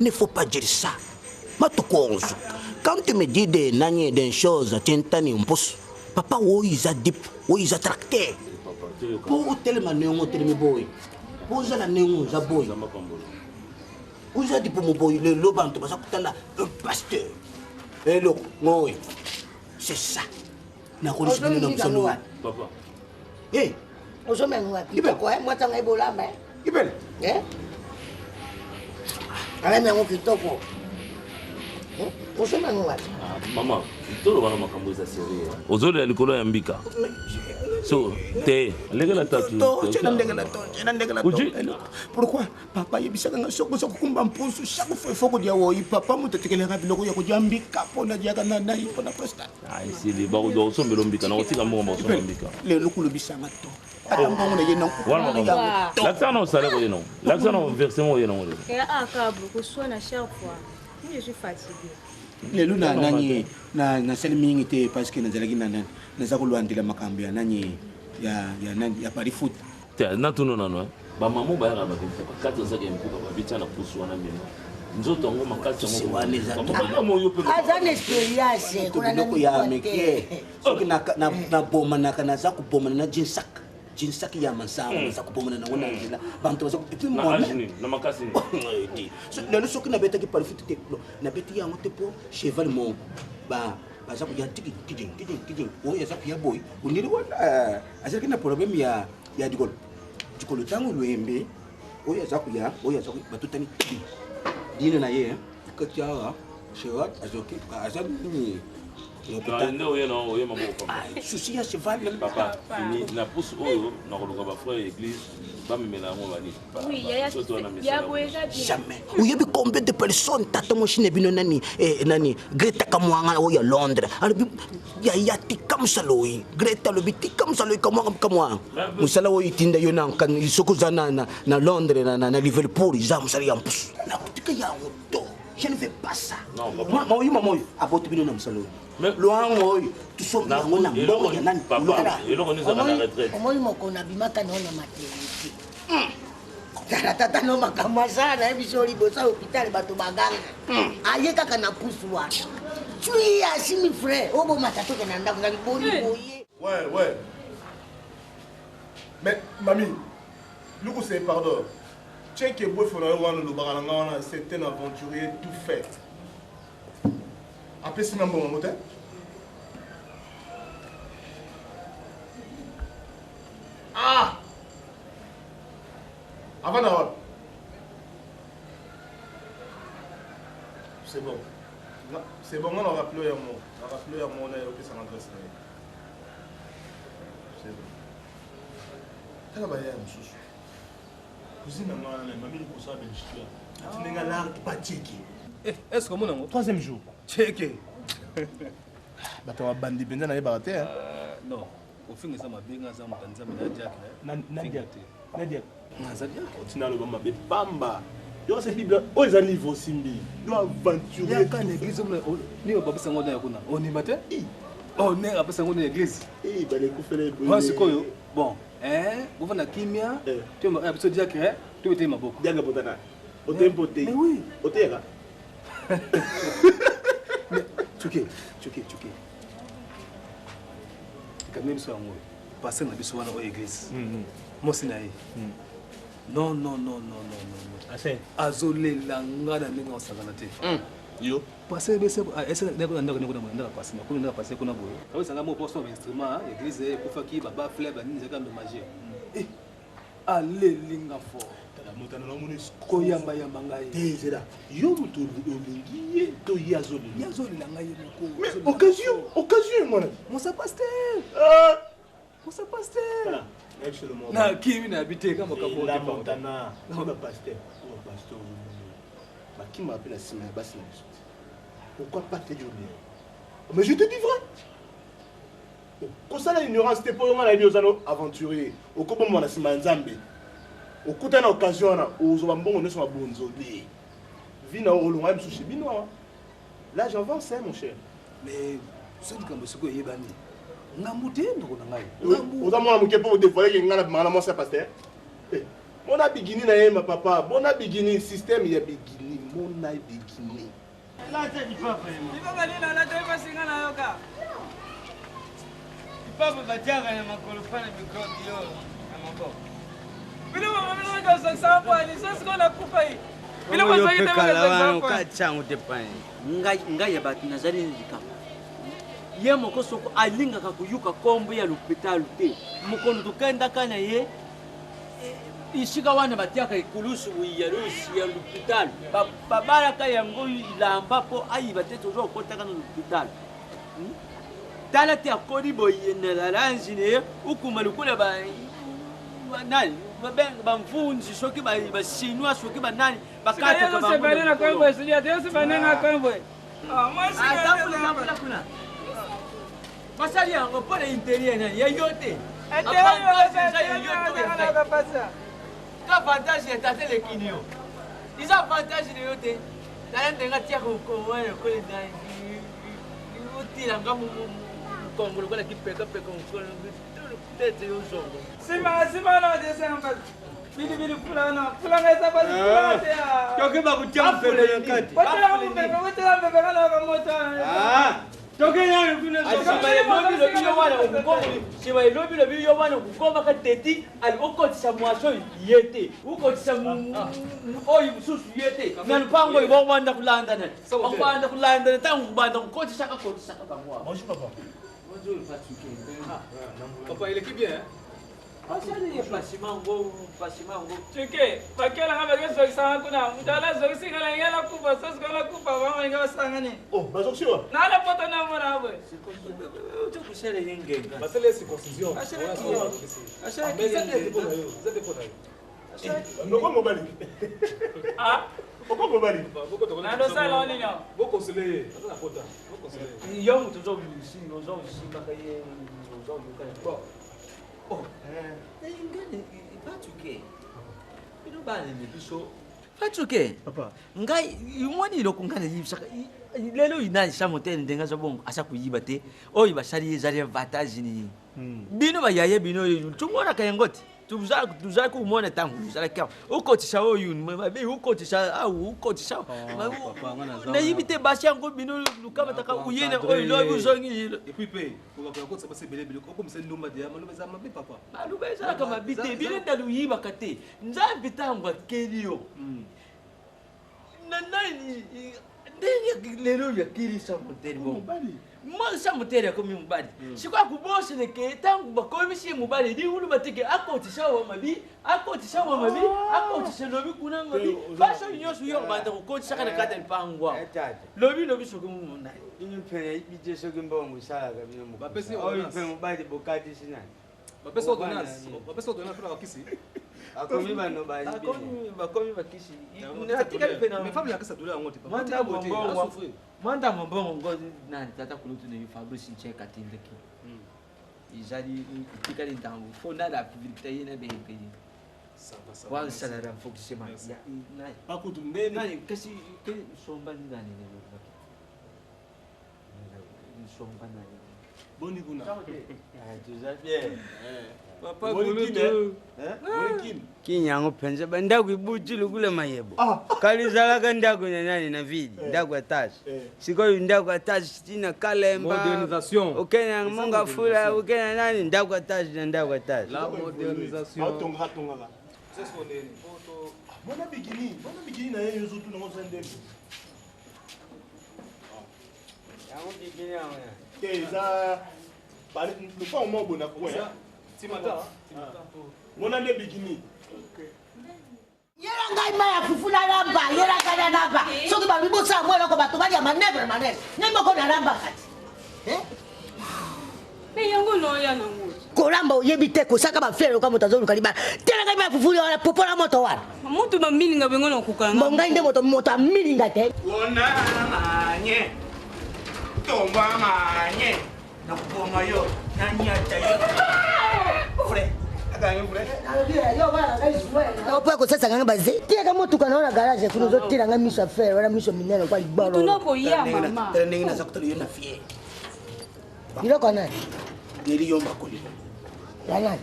Ne faut pas dire ça. Quand tu me dis des choses, tu entends un peu. Papa, où ils a dip, où ils a tracté. Pour tellement néon, tellement boy. Pour ça, la néon, ça boy. Où ils a dit pour mon boy, le loban, tu vas à un pasteur. Et le moi, c'est ça. Na ko Papa. Eh, osome ngwapi? Kwa moi tanga ibola mais. Ibel. Eh? Ala mengo kitoko. Osome ngwapi? Maman, tolo bana makambo za sérieux. Ozole ya likolo ya mbika. So, te, legala tatu. Pourquoi papa yebisaka nga soko soko kumba mpusu chaque fois faut que dia wo papa muto tekelera biloko ya kujambika pona dia kana na pona prostate. Ah, ici les baro do sombelo mbika na otika mbongo mbongo mbika. Le lokulu bisanga to. Ata mbongo na yeno. Voilà. L'accent non sale ko yeno. L'accent non versement yeno. Et à câble que soit na chaque fois. Je suis fatiguée. lelo na nani na sel mingi te parce que nazalaki na naza kolwandela makambo ya nani ya pari foot na tuno nano bamama bayaka bakendisa bakati azaka empuka babitya na pusu wana mema nzoto yango makati aza na expérience biloko ya meke soki nabomanaka naza kobomana na jinsak ya masango naza kobomana nango na nzela bantu lelo soki nabetaki parifute te nabeti yango te mpo cheval moko baza koya tikiding oyo aza koya boy ondiri wana azalaki na problème ya dikolo ntango lwembe oyo aza koya batutani dino na ye kati awa cheval azoki aza nini souci ya cheval papa na pousse oyo nakoluka bafrère église bamemela yango jamais oyebi combien de personnes tata moshine bino nani greta kamwanga oyo ya londres alobi ya tika mosala oyo greta alobi tika mosala oyo kamwanga mosala oyo itinda yo soki oza na londres na liverpool eza mosala ya mpusu nakotika yango to je ne fais pas ça maoyo mamoyo aboti bino na mosala oyo loango oyo tosomi yango na mbongo ya nani omoi moko nabimaka nao na maternité tala tata no makambo asala nayebi so liboso ya hôpital bato baganga aye kaka na pusu wana tui asimi frère obomata toke na ndako na liboni boye ouais mais mami luku c'est pardon tiens que boy fona wana lo bagala wana c'est un aventurier tout fait après c'est un bon moteur avant d'avoir c'est bon on a rappelé à moi on a eu ça l'adresse c'est bon tala ba ya msusu cousine moi na mami ko sa Belgique atinenga la patiki est-ce que mon nango troisième jour checké bato wa bandi benza na yeba te non au fin ça m'a bien ça m'a tanza Nadia otina lo bamba be bamba yo c'est libre o za niveau simbi do aventure ya kana église ni o babisa ngona ya kuna on imate oh ne abisa ngona ya église bale kufele bon sikoyo bon vous na kimia tu me episode dia que tu mettez maboko dia ngabotana o tempo te mais oui o tera chuke quand même ça ngo passer na biso wana o église mosi na ye non assez azolela nga na ndenge osangana te yo passer bese ese ndeko ndako passer makulu ndako passer kuna boye kabisa ngamo poso instrument église ekufaki baba fleur bani nzaka endommagé alelinga fort motana na moni koyamba ngai tezera yo mutu olingi ye to yazolela ngai moko mais occasion mon pasteur na kimi na habité kama kapo la montana na pasteur qui m'appelle la semaine basse la biso pourquoi pas te dire mais je te dis vrai ko ça l'ignorance te pour nga na biozano aventurier okobo mona sima nzambe okuta na occasion na ozo bambongo ne so babonzoli vina olonga biso chez bino là j'avance mon cher mais c'est du kambo siko yebani ngamute ndoko na ngai oza mwana moke po dévoiler que ngana bimana moi c'est pasteur mon a bigini na yema papa bon a bigini système ya bigini mon a bigini là c'est du papa lina la tebe singa na yoka papa batiaka na makolofana mikono yo na maboko bila mama ndo sasa kwa ni sasa kuna kufa hii bila mwanzo ile mwanzo kwa changu tepani ngai ya batu nazali ndika ye moko soko alingaka kuyuka kombo ya l'hôpital te mokono tokenda kana ye ishika wana batiaka ikulusu ya l'hôpital babalaka yango ilamba po ayiba te toujours kotaka na l'hôpital tala te akodi boyenela lanjine ukuma lukula ba nani bamfunzi soki bachinois soki banani bakata na kombo esudia te yose banenga kombo masali yango mpo na interieur nani ya yo te avantage ya tate lekini yo eza avantage na yo te Kaya ndenga tia ko wana ko na utila ngamu Kongo lokola kipeka peka ko tete yo zongo. Sima na de sanga. Bili fulana esa bali fulana ya. Toke ba kutia mpele yakati. Wata mbebe kana kama moto. Toke ya kuna Siba ilobi lo biyo wana kukoma ka teti ali okotisa mwaso yete. Ukotisa oyi mususu yete. Nanipango ibo wanda kulanda ne. Wanda kulanda ne tangu banda kukotisa ka bamwa. Bonjour papa. Bonjour Fatsuke. Papa, il est qui bien, hein? Pasimango. Chike, pakela ngaba ke sokisa kuna. Mutala sokisi kana ngela kupa, sosikala kupa mama ngaba sangani. Oh, bazokisiwa. Na la pota na mwana we. Tukusele yengenga. Basele circoncision. Ashele Noko mobali. Ah? Oko mobali. Na ndo sala oni nyo. Boko conseiller, na pota. Boko conseiller. Yo mutozo bisi, nozo bisi bakaye, nozo bukaya. Bon. Oh, ngani Fatsuke. Bino bana nebiso. Fatsuke. Papa. Ngai imoni lokungana yibisaka. Lelo inani samote ndenga zabongo asa kuyiba te. Oyi basali ezali avantage ni. Bino bayaye bino tungona kayengoti. Tuza kumona tangu uzala kwa. Ukotisa oyu mabe ukotisa au ukotisa. Na yibite basi yango bino lukama taka uyene oyi lo buzongi. Et puis paye. Pour que la se belé comme c'est ndumba dia malube za mabe papa. Malube za kama bite bino ndalu yiba kate. Nzambi tangwa kelio. Nani ndenge lelo yakiri samoteri bo. Moi samoteri akomi mubali. Sikwa kubose neke tangu bakomisi mubali di ulu batike akotisa wa mabi, akotisa lobi kuna mabi. Baso nyosu yo banda kokotisa kana kata mpangwa. Lobi soko mumuna. Ini pene bije soko mbongo sala ka bino mu. Bapesi oyi pene mubali bokati sina. Bapesi ordonnance. Bapesi ordonnance pour la kisi. Akomi bano bali. Bakomi bakisi. Mais femme la kasa douleur ngote papa. Manda mbongo ngozi nani tata kulutu ne Fabrice Ncheka tindeki. Izali ikikali ntango fonda la activité yena be pe. Ça Wa salara focus ma. Ya nani. Pakutu mbeni. Nani kasi ke somba ndani ne lo. Somba nani. Boni kuna. Tuza bien. Papa kulutu. Monikin. Kinyango penza bandaku ibutile kule mayebo. Kalizala kandaku nani na vidi. Ndaku atashi. Siko ndaku atashi stina kalemba. Modernisation. Ukenya munga fula ukenya nani ndaku atashi na ndaku atashi. La modernisation. Tonga. C'est ce qu'on est. Bona bikini na yeye yozo tu na ngoza ndembe. Yango bikini yango. Keza bali lupa ombo na kwa. Timata. Mona nde bikini. Yera ngai maya kufuna ramba, yera kana ramba. Soki ba bibosa mwelo ko bato bali ya manevre. Nembo ko na ramba kati. Me yango no ya nango. Koramba oyebi te kosaka ba fere ko moto azolu kaliba. Tela ngai maya kufuli wala popola moto wana. Moto ba milinga bengo na kukanga. Mbonga inde moto milinga te. Wona manye. Tomba manye. Nakupoma yo. Nani atayo. Frère. Opo ko sasa nganga baze. Tia ka motuka naona garage kuno zo tira ngami miso affaire wala miso minene kwa libaro. Tunako ya mama. Tena ningi na sakutali na fie. Bilo kwa nani? Deli yomba koli. Ya nani?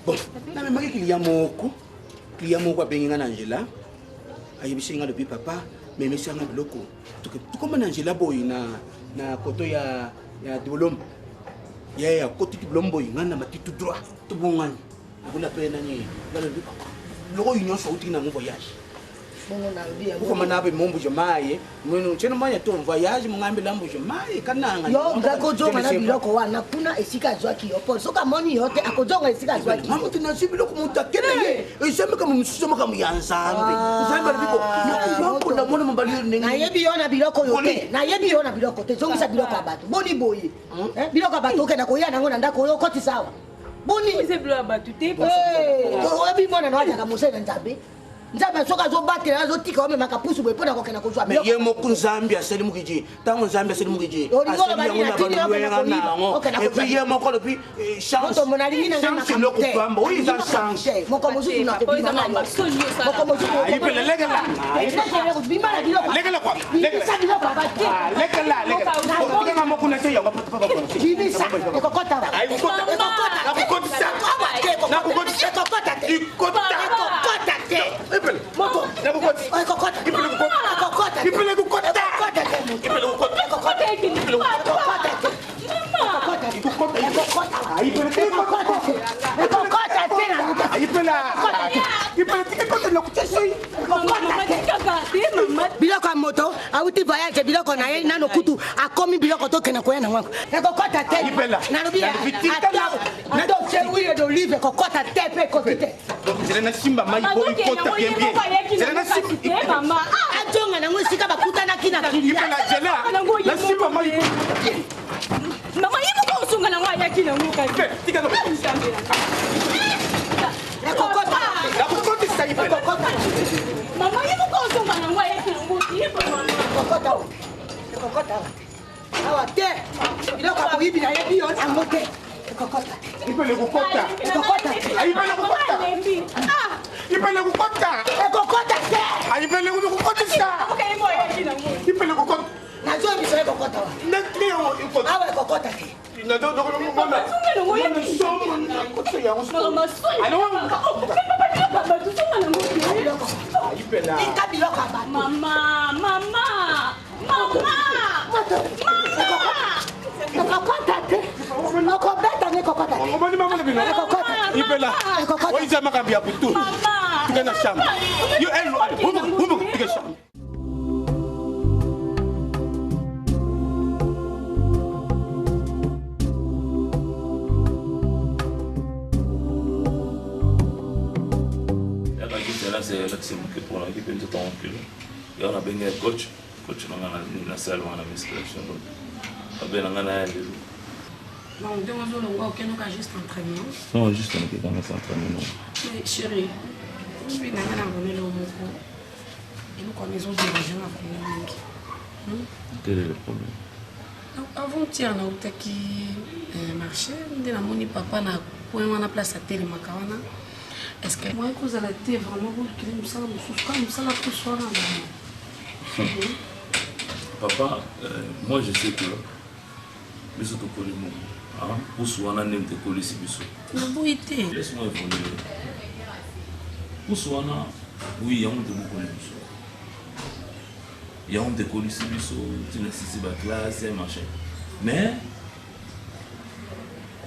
Bon, na memaki kilia moko abenga na Angela. Ayibisinga depuis papa, mais mesanga biloko. Tukoma na Angela boy na koto ya Dolom. Ya koto ti Dolom boy ngana matitu droit. Tubungani. Kuna pena ni. Loko union sauti na mon voyage. Bongo na bia. Uko manabe mombo jamaye. Mwenu chena manya to voyage mungambe lambo jamaye kananga. Yo mzako jonga na biloko wana kuna esika zwaki yopo. Soka moni yote akojonga esika zwaki. Mama tunasibi loko mutakena ye. Esema kama msisoma kama yanzambe. Uzamba biko. Yoko na mona mbali ningi. Na yebi yona biloko yote. Na yebi yona biloko te. Zongisa biloko abatu. Boni boye. Biloko abatu ke na koya nango na ndako yo koti sawa. Boni. C'est bleu abatu te. Eh, oyebi mwana na wacha kamusena nzabe. nzambe soki azobatela azotika omemaka pusu boye mpona kokenda kozwa mais ye moko nzambe asali mokiji ntango nzambe asali mokiji asali yango na balulwenga na yango epuis ye moko lobi chance lokopamba oyo eza chance moko mosusu nakobima moko mosusulegela moko na te yango bimisa ekokota biloko ya moto auti voyage biloko na ye nano kutu akomi biloko tokende koya na ngwako ekokota te nalobi adosewiye d'olive ekokota te mpe ekoti te ajonga nango esika bakutanaki na mama ye moko osunga nango ayaki nango mama ye moko osunga nango ayaki nango awa te biloko akoyibi na ye biyo nango te ekokota nazwa biso ekokota awa ekokota te ika biloko ekokota te okobeta ne ekokota te oiza makambo ya butu tuke na chambre yo tuke chambre c'est là que c'est bouquet pour l'équipe de temps recul. Et on a bien un coach dans la salle où on a musculation. On a bien un donc on a juste entraînement. Non, juste un entraînement. Mais chérie, je vais aller à le mot. Et nous connaissons des gens après. Quel est le problème? Avant-hier, on a qui marché, on a mon papa na point place à télé macarona. Est-ce que moi, vous allez être vraiment vous qui me semble comme ça la plus soirée? Papa, moi je sais que mais surtout pour le monde, pour soi on a même te coller si bisou. Laisse-moi évoluer. Pour soi on a, oui, il y a un de beaucoup de bisou. Il y a un de coller si bisou, tu nécessites la classe et machin. Mais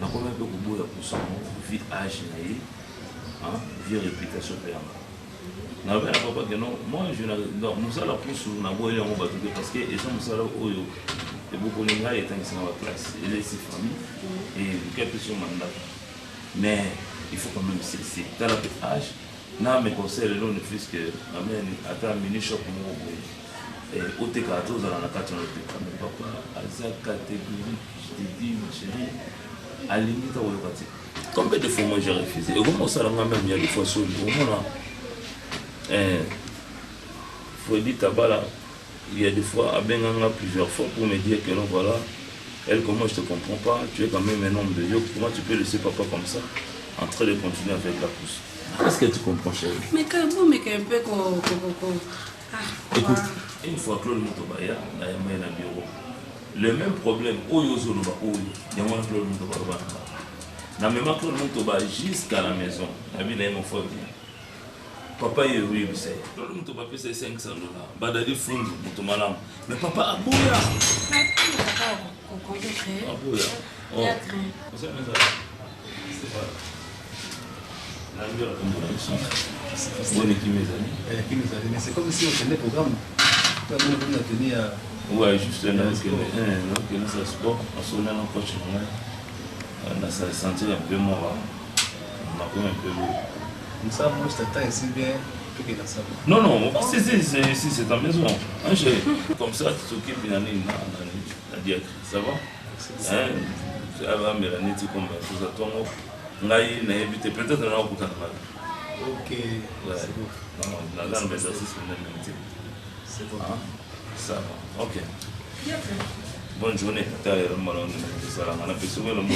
on a quand même un peu de boulot pour ça, vite âge. Vieux réputation na papa que non moi je non musala pousse na boye yango batuke parce que et ça musala oyo et beaucoup de gens étant ici dans la classe et les familles et quelque chose mandat mais il faut quand même cesser dans la âge na me conseil le ne fils que amen ata mini shop mo et au te 14 dans la carte de papa à sa catégorie je te dis ma chérie à limite au locatif. Combien de fois moi j'ai refusé? Et comment ça même il y a des fois sur le moment là, faut dire Tabala, il y a des fois à Benganga plusieurs fois pour me dire que non voilà, elle comment je te comprends pas, tu es quand même un homme de Dieu, comment tu peux laisser papa comme ça en train de continuer avec la pousse? Est-ce que tu comprends chérie? Mais quand même, mais un peu écoute, une fois Claude Moutobaya, na yama na bureau. Le même problème, Oyozo no ba Oyo, yama Claude Moutobaya. Na même Claude Moutobaya jusqu'à la maison, la vie n'a pas fait bien. Papa est oui, c'est. Claude Moutobaya paye $500. Badadi fundu Moutomalam. Mais papa aboya. Aboya. Oh. C'est pas. Mais c'est comme si on tenait programme. Ouais, juste là, c'est sport, on se met en coach, on a senti un peu mort, on a comme un peu lourd. Ça, moi, je t'attends ici bien, non, non, c'est ta maison. Comme ça, tu t'occupes d'une année, la diète, ça va? Ça va, mais l'année, tu comme tout ça, toi, peut-être que Ok. Ouais. C'est bon. Non, la langue d'exercice, c'est bon. Ça va. Ok. Bonne journée. On a fait souvent le mot.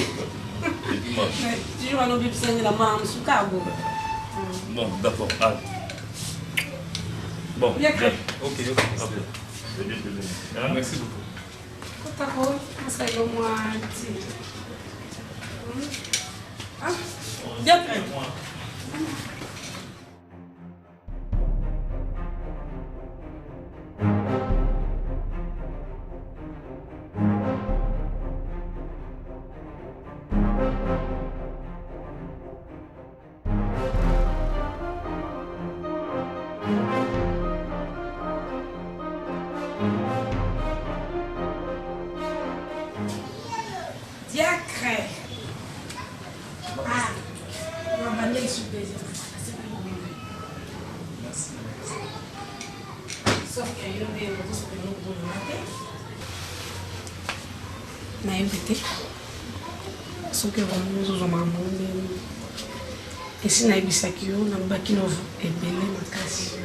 Toujours un objet de la main sous cargo. Bon, d'accord. Ah. Bon, bien. Ok. Merci beaucoup. D'accord. Ça y est, moi. Ah, bien prêt. Diacre. Ah, on va aller sur le deuxième. Merci. Sauf qu'il y a eu des choses que nous voulons mater. Na invité. Sauf que nous avons un monde. Et si nous avons ça qui est, nous avons et belé ma casse. Il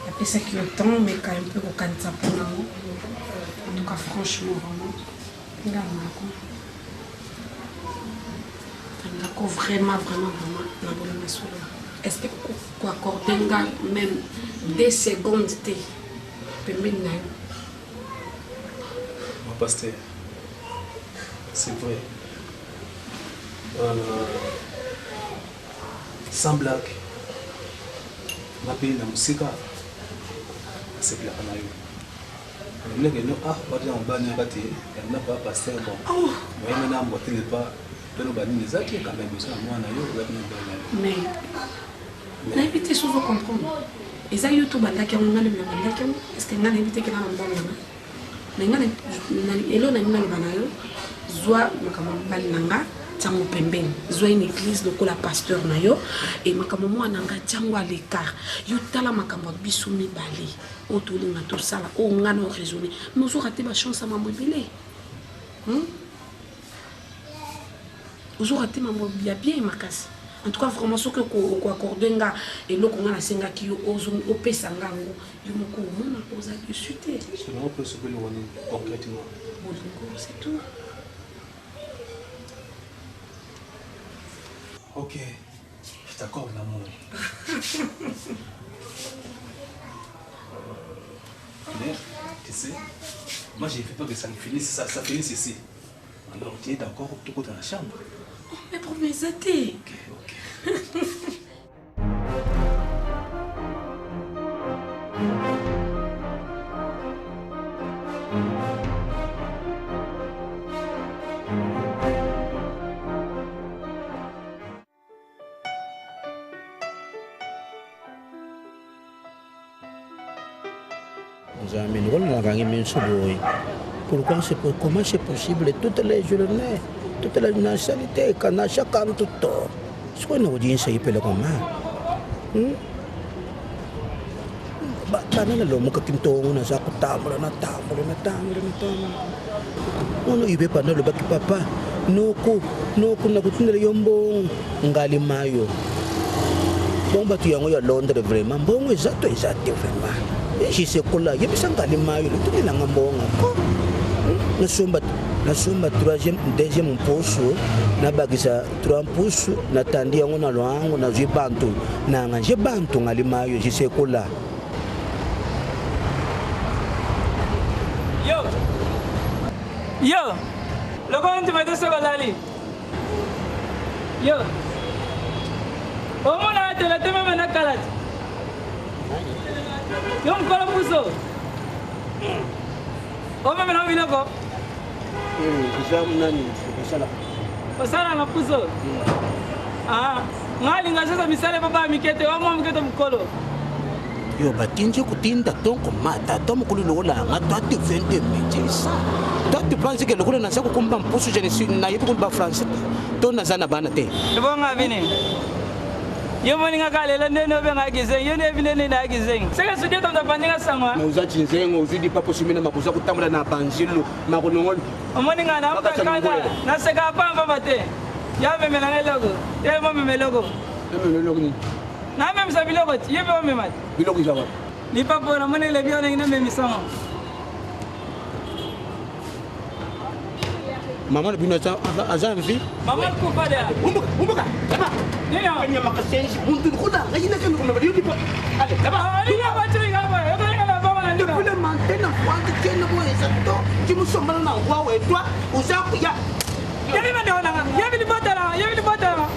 y a pas ça qui est autant, mais quand même peu au cancer pour nous. En tout cas, franchement, vraiment. Vraiment, est-ce que vous accordez même des secondes Mon pasteur, c'est vrai. Sans blague, ma pays n'a pas c'est clair. Je suis pas pasteur. Mais, on a évité souvent comprendre. Et ça, YouTube, est-ce que on a évité que mais on a une église de la pasteur nayo et makamomo ananga tsango à l'écart yo tala makambo bisumi balé otolinga to sala o ngano raisonner nous aura été chance à m'embelé vous aura été bien makasi en tout cas vraiment ce que ko accordenga et lo konga na senga ki yo ozum opesa ngango yo moko mona posa dessus té c'est vraiment peu ce que le concrètement c'est tout. Ok, je t'accorde l'amour. Mais, tu sais, moi je ne fais pas que ça finisse, ça finisse ici. Alors tu es d'accord pour tout dans la chambre? Oh, mais pour mes athées. Ok. Pourquoi comment c'est possible toutes les journées, toute la nationalité, quand à chaque an tout temps. Ce qu'on a dit, c'est pas comment. Tanah lo muka kintongo na sa kutamura na tamura. Ono ibe pa na lo baki papa. Noko na kutinere yombo ngali mayo. Bomba tu yango ya Londres vraiment. Bongo exacto vraiment. Je sais que là, il y a des gens qui nasomba troisième deuxième poso na bagisa trois poso na tandi yango na loango na zibantu na nganje bantu ngalimayo je sais que là yo loko nti mete soko lali yo omona atela tema na kalati yo mkola puso ome mena biloko osala na puso ngalinga sasa misale papa mikete wamo mikete mkolo yo batinje kutinda tonko mata tomukulu lolanga tati 20 métiers tati pense que lokolo na sako kumba mpusu je ne na yepo kumba français to na zana bana te bonga vini yo moninga kalela nene obenga gizeng yo ne vine na gizeng seka sudi to ndapandinga sangwa na uza chinzengo uzidi papo simina makuza kutambula na banjilo makonongolo omoninga na seka pamba bate ya memela ngelogo ya mo memelogo Na même ça biloko ti yebe o mema. Biloko jawa. Ni papa na mone le bio na ina memi songo. Maman bino aza mvi. Maman ko pada. Umbuka. Taba. Nina. Kanya makasensi buntu kuda. Ngina kenu kuna badi dipa. Ale taba. Ni na batri ngaba. Yo to ngaba baba na ndio. Kuna mantena kwanza tena boye sato. Kimusomana na ngwawe twa. Uzaku ya. Yali ba dona nga. Yali botala.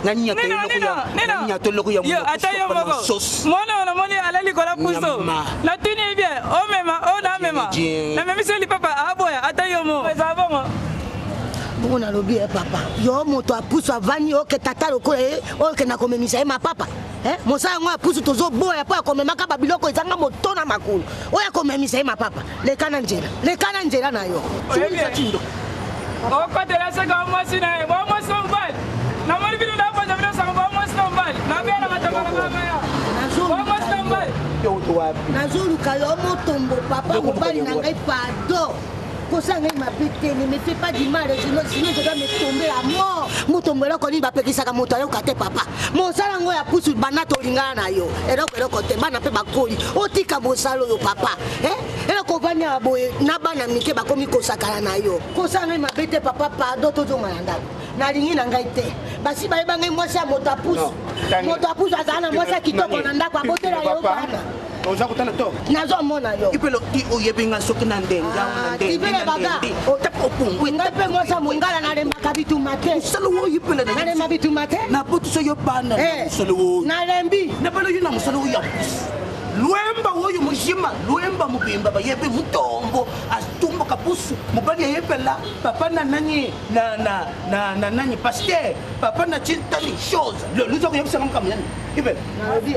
Nanya toloko ya. Yo atayo mogo. Mona na moni alali kola puso. La tini bien. O mema, o na mema. Na memi seli papa aboya atayo mo. Za bongo. Bongo na lobi papa. Yo moto apuso avani oke tata lokola oke na komemisa ma papa. Mosala ngo apuso tozo boya pa komemaka babiloko ezanga motona makulu. Oya komemisa ma papa. Lekana njela na yo. Oya chindo. O patela saka mwasi na bo mwasi mbali. Na mali bidu na fanya bila saka bo mwasi mbali. Na bela matamala kama ya. Bo mwasi mbali. Yo to wapi? Nazoluka yo motombo papa mobali na ngai pardon. Kosa ngai mapete ne me fais pas du mal sinon je dois me tomber à mort. Motombo eloko ni bapekisaka moto ayoka te papa. Mosala ngo ya pusu banato lingana na yo. Eloko te bana pe bakoli. Otika mosalo yo papa. Eloko vanya boye na bana mike bakomi kosakala na yo. Kosa ngai mapete papa pardon tozo malanda. Na lingi na ngai te. Basi ba ngai mwasi ya moto apusu. Moto apusu azana mwasi kitoko na ndako abotela yo bana. Oza kutana to. Nazo mona yo. Ipelo ti oyebenga soki na ndenga na ndenga. Ibele baga. Otapopungu. Ngape ngosa mungala na lemba kabitu mate. Salo wo ipele na lemba bitu mate. Na potu so yo bana. Salo wo. Na lembi. Na balo yo na musalo wo ya. Luemba woyo mushima, luemba mubimba bayebe mutombo, astumbo kapusu, mubali yebela, papa na nani na nani pasteur, papa na chintani chose. Le luzo ko yebisa ngamkamyana. Ibe.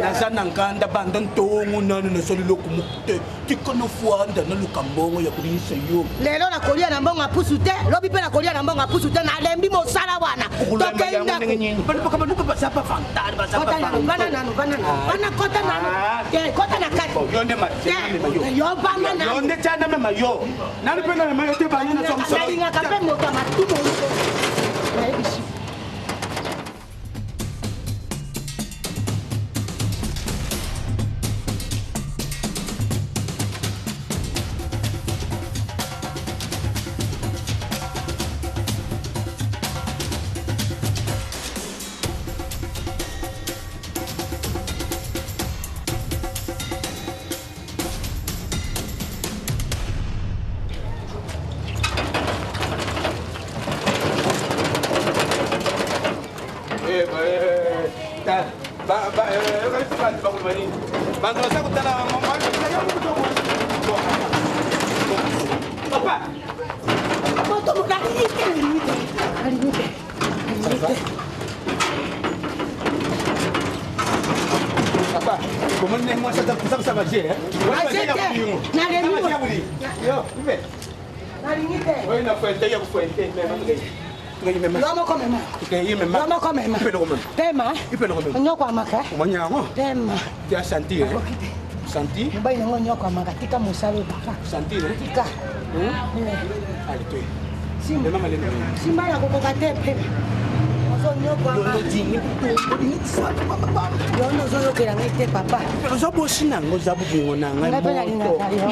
Na sana nganda banda ntongo nani na soli lokumukte. Tikono fuanda na lukambongo ya kulisa yo. Lelo na kolia na mbongo apusu te, lobi pe na kolia na mbongo apusu te na lembi mosala wana. Tokenda. Bali paka banduka basapa fantari basapa. Bana kota na na kati. Yonde mate. Yo bana na. Yonde chana mema yo. Nani pena na mayo te bana na somso. Na linga kape mota matumo. Na ebishi. Lomo come ma. Tema. Nyoko amaka. Manyango. Tema. Tia sentir. Sentir. Mbai nango nyoko amaka tika musalo papa. Sentir. Tika. Allez toi. Simba. Simba ya kokoka te pe. Ozo nyoko amaka. Yono zo yokela ngete papa. Ozo bosina ngoza bubingo nanga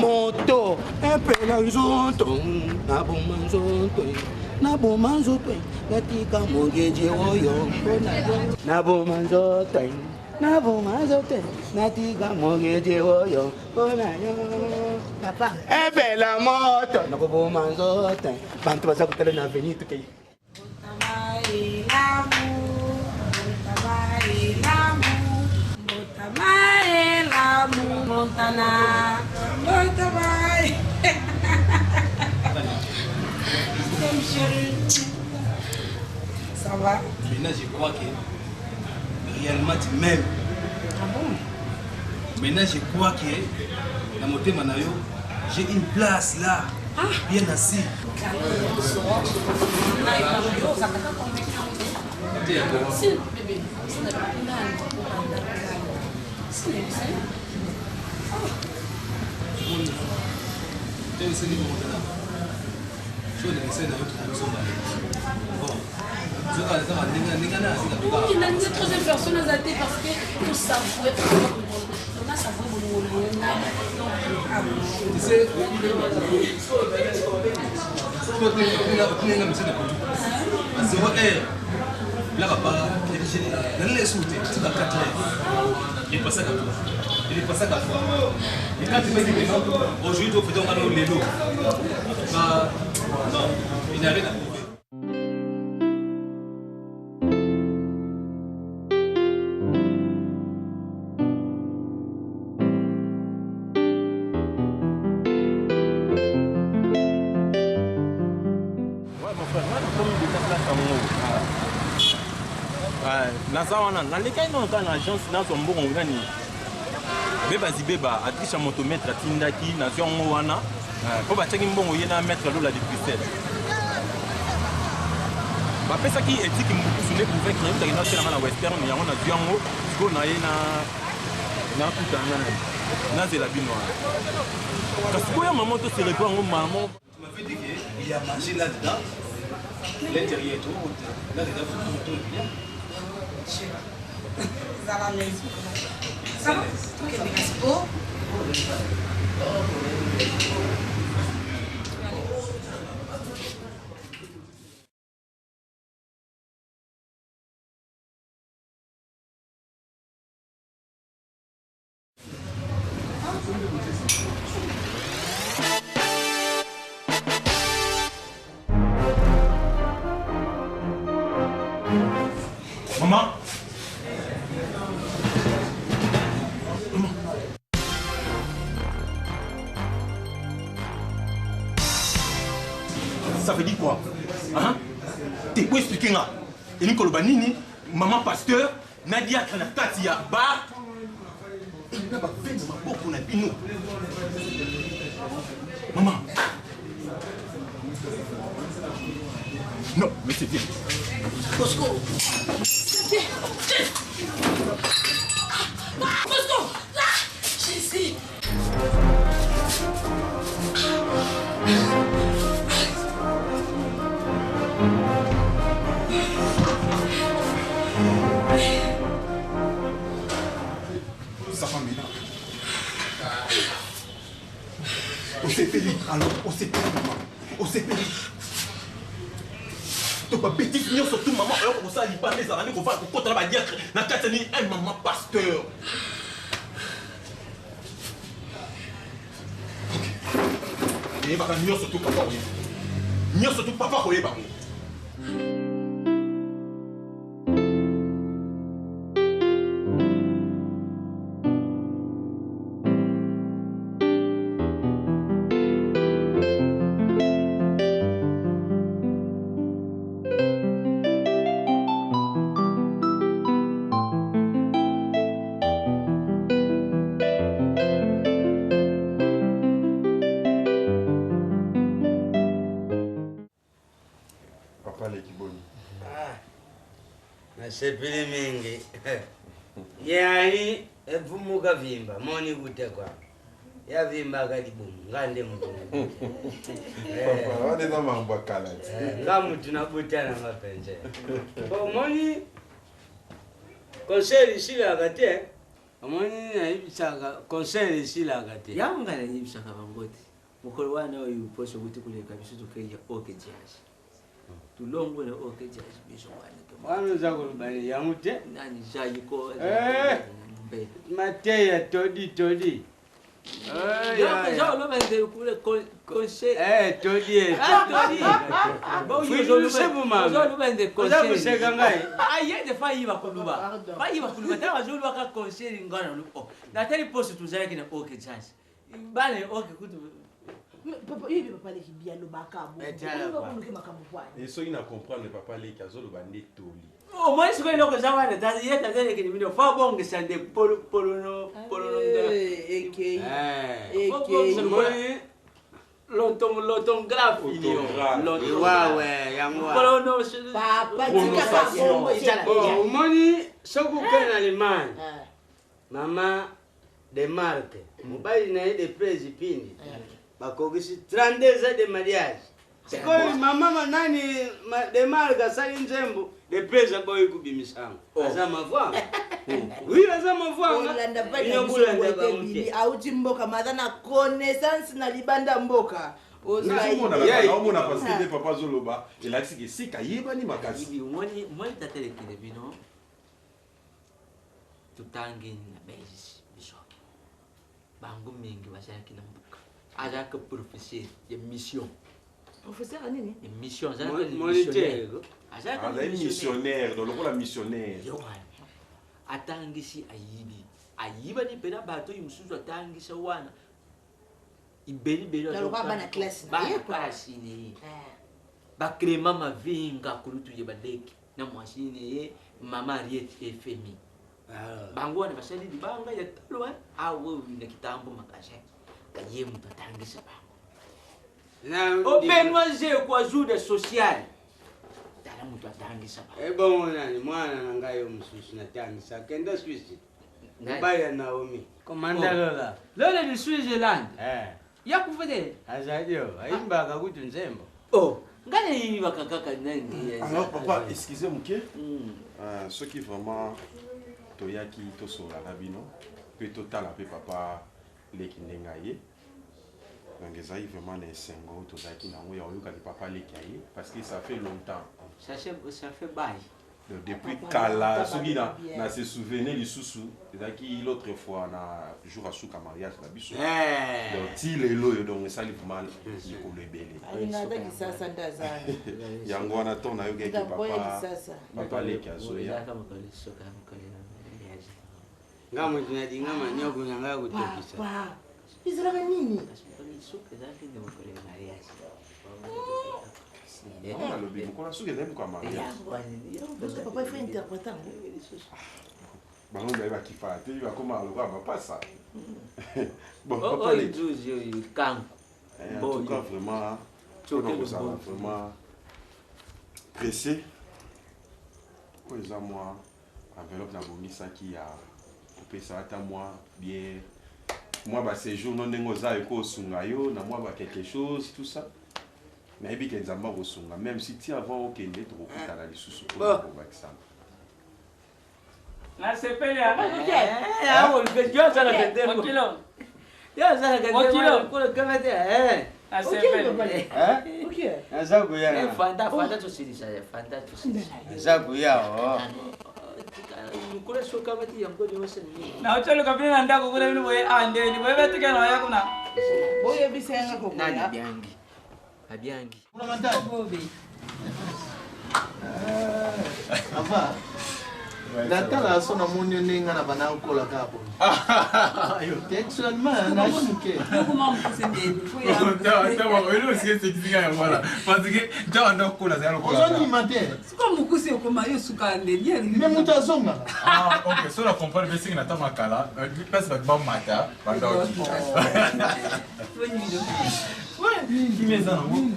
moto. Epela nzoto. Na bomanzoto. Na bomanzoto. Yatika mongeje oyo. Na bomanzoto. Na bomanzoto. Natika mongeje oyo. Papa. Epela moto. Na bomanzoto. Bantu bazakutela na avenue tukei. Montana, Montana. Ça va? Maintenant, je crois que réellement tu m'aimes. Ah bon? Maintenant, je crois que dans mon thème, j'ai une place là, bien assis. Il a une troisième personne à zater parce que tout savourer. On a savouré Tu sais, il est passé à toi. Il est passé à toi. Et quand tu fais des paiements, aujourd'hui, tu fais un les lots. Non, il n'y a rien à prouver. naza wana nalekai no kaka na agence nazo mbongo ngani beba zibeba atrisha motometre atindaki nazwi yango wana mpo batiaki mbongo ye na maître lola de Bruxelles bapesaki etiki mokusu nde pouveke nautaki naotelanga na western yango nazwi yango sikoyo na ye nakutanga nazela bino wana kasi koya mama toseleko yango mama. Tu m'avais dit qu'il y a mangé là-dedans, l'intérieur et tout, là-dedans, tout bien. Ça va, mais ça va? Ok, mais casse-toi. Maman. Ça veut dire quoi? Hein? T'es quoi expliquer là? Et nous Kolobanini, maman pasteur, Nadia Kanakati ya bar. Et nous avons fait ma beaucoup na bino. Maman. Non, mais c'est bien. Bosco. C'est bien. Bosco. Là. Jésus. Sa famille là. On s'est fait alors, on s'est fait on s'est fait. Tu peux petit finir surtout maman, alors qu'on s'est libéré les années qu'on va contre la dire na katani un maman pasteur. Et va venir surtout papa. Venir surtout papa ko yeba. Sepili mingi yani evumuka vimba moni kutekwa ya vimba kalibumu ngande mtungu papa wane na mambo kala ngamu tunabutana mapenze bo moni conseil sila kate moni na ibisaka conseil sila kate yanga na ibisaka bangoti mukolo wana oyu poso kuti kule kabiso tokeya okejaji tulongo na okejaji biso wana wano zakulubali yamute nani jayiko mateya todi todi yo lo vende kule conseil todi bon yo sebu mama zo lo vende conseil za kuseka ngai ayende fayiba kuluba tama zo lo ka conseil ngana lo na tali poste tuzalaki na okejaji bale oke kutu papa yeye papa leki bien lo bakabo ngakuluke makambo kwani et so ina comprendre papa leki azolo bande toli oh moi ce que il a savoir dans il est dans les minutes faut bon que ça de polono eke l'autographe wawe yamwa polono papa tika moni soku kana limani mama de marque mobile na de prezi pindi bakogisi 32 ans de mariage. Sikoli mama nani de marque sali nzembo Les prêts à boy coupi misang. Aza ma voix. Oui, aza ma voix. Olanda pa na biso auti mboka madana connaissance na libanda mboka. Ozomona parce que des papa Zoloba, il a dit que c'est Kayeba ni makasi. Moi tatele kilebino. Tutangi na base biso. Bangu mingi washaki na mboka. Aza que professeur de mission. Professeur à nini? Une mission, ça un missionnaire, dans le rôle missionnaire. Atangisi ayibi. Ayiba ni pena bato imsusu atangisa wana. Ibeli beli. Dans le roi bana classe. Ba classe ni. Ba crema mavinga kulutu ye badeki. Na mwashine ye mama Ariet FMI. Bangu wana basali di banga ya talo awo na kitambo makasha. Kaye mtu atangisa ba. Open waze kwa jude social. Tala mtu atangisa ba. Ebo nani mwana nangayo msusu na tangisa kenda Swiss. Mbaya Naomi. Komanda Lola. Lola ni Switzerland. Ya kufede. Azadio, aimba akakutu nzembo. Oh, ngale hivi bakakaka nani. Alors papa, excusez-moi ceux qui vraiment toyaki tosola rabino, puis total pe papa leki nengaye. Donc ezali vraiment les sengo tozaki nango ya oyoka li papa leki aye parce que ça fait longtemps. Ça fait bail. Depuis Kala, celui là, na se souvenir du sousou, c'est-à-dire l'autre fois na jour à souka mariage la biso. Donc il est là donc ça lui mal il ko le belé. Ina daki sasa ndazana. Yango na ton na yo ke papa. Papa le kazoya. Ngamo tunadinga manyoko nyanga kutokisa. Papa. Izra nini? Suka zake ndio kwa mariage. Le bimoko suka dem kwa mariage. Parce que papa il fait interpréter. Bango ba kifate, il va comment alors va pas ça. Bon, papa les deux yeux quand. En tout cas vraiment vraiment pressé. Quoi ça moi enveloppe na bomisa qui a coupé ça à moi bien. Moi bah ces jours non nengoza eko sunga yo na moi bah quelque chose tout ça. Mais bien qu'ils ont pas même si tu avant au Kenya tu recoupes la lisusu pour vaccin. La sepela. On fait que ça la tête. Kilo. Ya ça la tête. Kilo. Pour le camera. La sepela. OK. Azabu ya. Fanda to siri ça, fanda to siri. Azabu ya. Kule soka bati yango ni waseni. Na utalo kabila ndako kule ni boye ande ni boye betika na yako na. Boye bisenga ko. Nani biangi. Abiangi. Kuna mantao bobe. Ava. Natala sona monyo ninga na bana ukola kapo. Yo textuellement na chuke. Comment vous s'endez? Parce que tu as un cola c'est un cola. Ozoni mate. Siko mukuse okoma yo sukande bien. Mais mutazonga. Ah OK, so la comprendre basic na tamakala, passe ba mata, banda oki. Ouais, qui met ça non?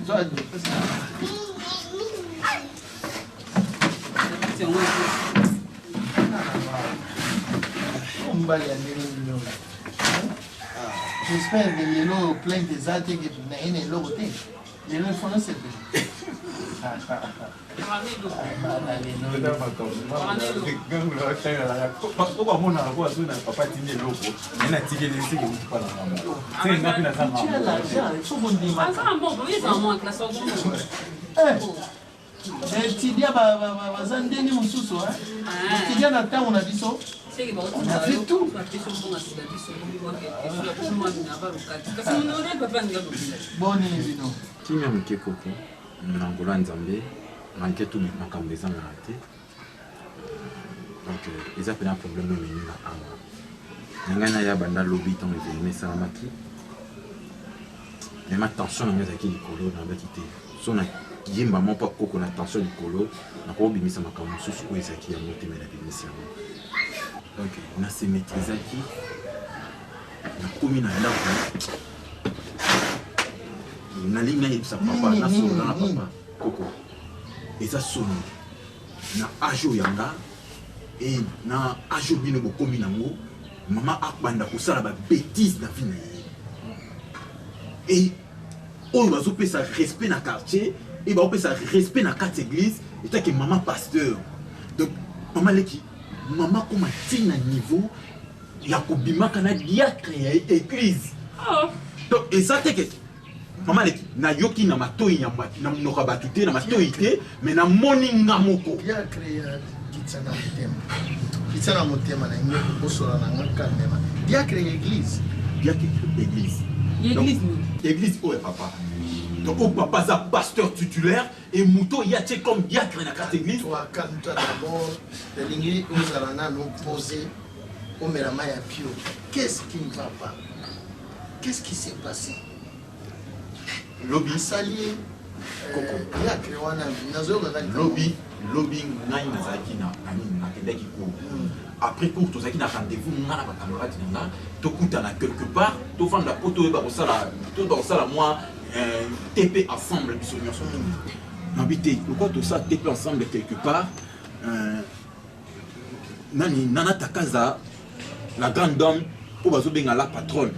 J'espère que les lots plein des articles qui n'ont pas de côté. Les lots font c'est bien. Tidia bazandeni mususu tidia na tango na biso on a fait tout boni bino kimia moke koko na ngolo ya nzambe manke tu makambo ezangaka te donc eza mpena problème emeninga awa na ngai naya banda lobi ntango evenema esalamaki mema tension na ngai ezalaki likolo nabaki te so na yemba mo mpo koko na tension likolo nakobimisa makambo mosusu oyo ezalaki yango te me nabimisi yango donc nase maîtrisaki nakomi na ndako nalingi nayebisa papa nasolola na papa koko eza soni na age oyo yanga e na age oyo bino bokomi nango mama akbanda kosala babétise na vie na ye e oyo bazopesa respect na quartier et baopesa respect na kati église et que maman pasteur. Donc, maman leki, maman comme un niveau, il y a un diacre et église. Donc, et ça, c'est que maman leki, na yoki na matoi na mnoka batute na matoi te, mais na moni ngamoko. Diacre kitsana motema. Kitsana motema na ngeko bosola na ngaka nema. Diacre église. Diacre église. Église où est papa? Donc, au papa, c'est pasteur titulaire et Mouto, il y a comme diacre dans la carte église. Toi, calme-toi d'abord. Les lignes, nous allons nous poser au Mélamaya Pio. Qu'est-ce qui ne va pas? Qu'est-ce qui s'est passé? Lobby. Salier. Lobby. Lobby, nai nazaki na nakendaki cours. Après cours, tozaki na rendez-vous na ba camarade na tokuta na quelque part, to vendre poto ba kosala moi TP ensemble biso nyonso. Habité, pourquoi tout ça TP ensemble quelque part nana takaza la grande dame pour bazo benga la patronne.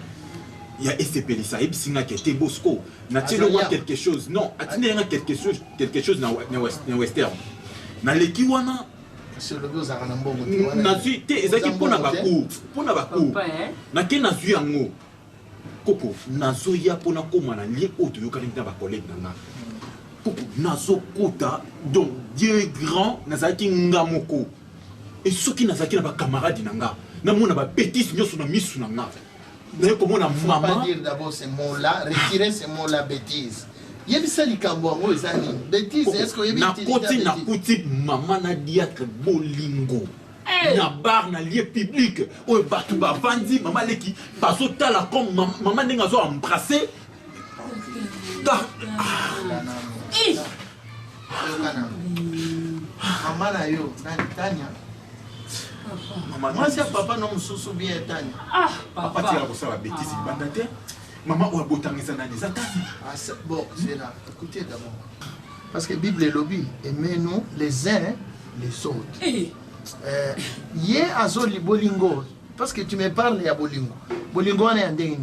Il y a SCP ça et singa qui était Bosco. N'a-t-il pas quelque chose? Non, a-t-il quelque chose na western. Na leki wana sur le dos à Nambogo. Na su te ezaki pona baku na ke na su yango koko nazo ya pona koma na lie auto yokani na ba collègue na koko nazo kota donc Dieu est grand nazaki ngamoko et soki nazaki na ba camarade nanga na mona ba bêtise nyoso na misu nanga na ko mona maman. Faut pas dire d'abord ces mots-là, retirer ces mots-là bêtise. Yebisa likambo ngo ezani bêtise est-ce que yebisa na kuti maman na diacre bolingo na bar na lieu public o batu ba vandi maman leki baso tala comme maman ninga zo embrasser maman na yo na Tania maman c'est papa non mususu bien Tania papa tira ko ça bêtise bandate. Maman, on a beau temps bon, c'est là. Écoutez d'abord. Parce que Bible et lobby, aimez-nous les uns les autres. Yé azoli bolingo. Parce que tu me parles de bolingo. Bolingo on est en dernier.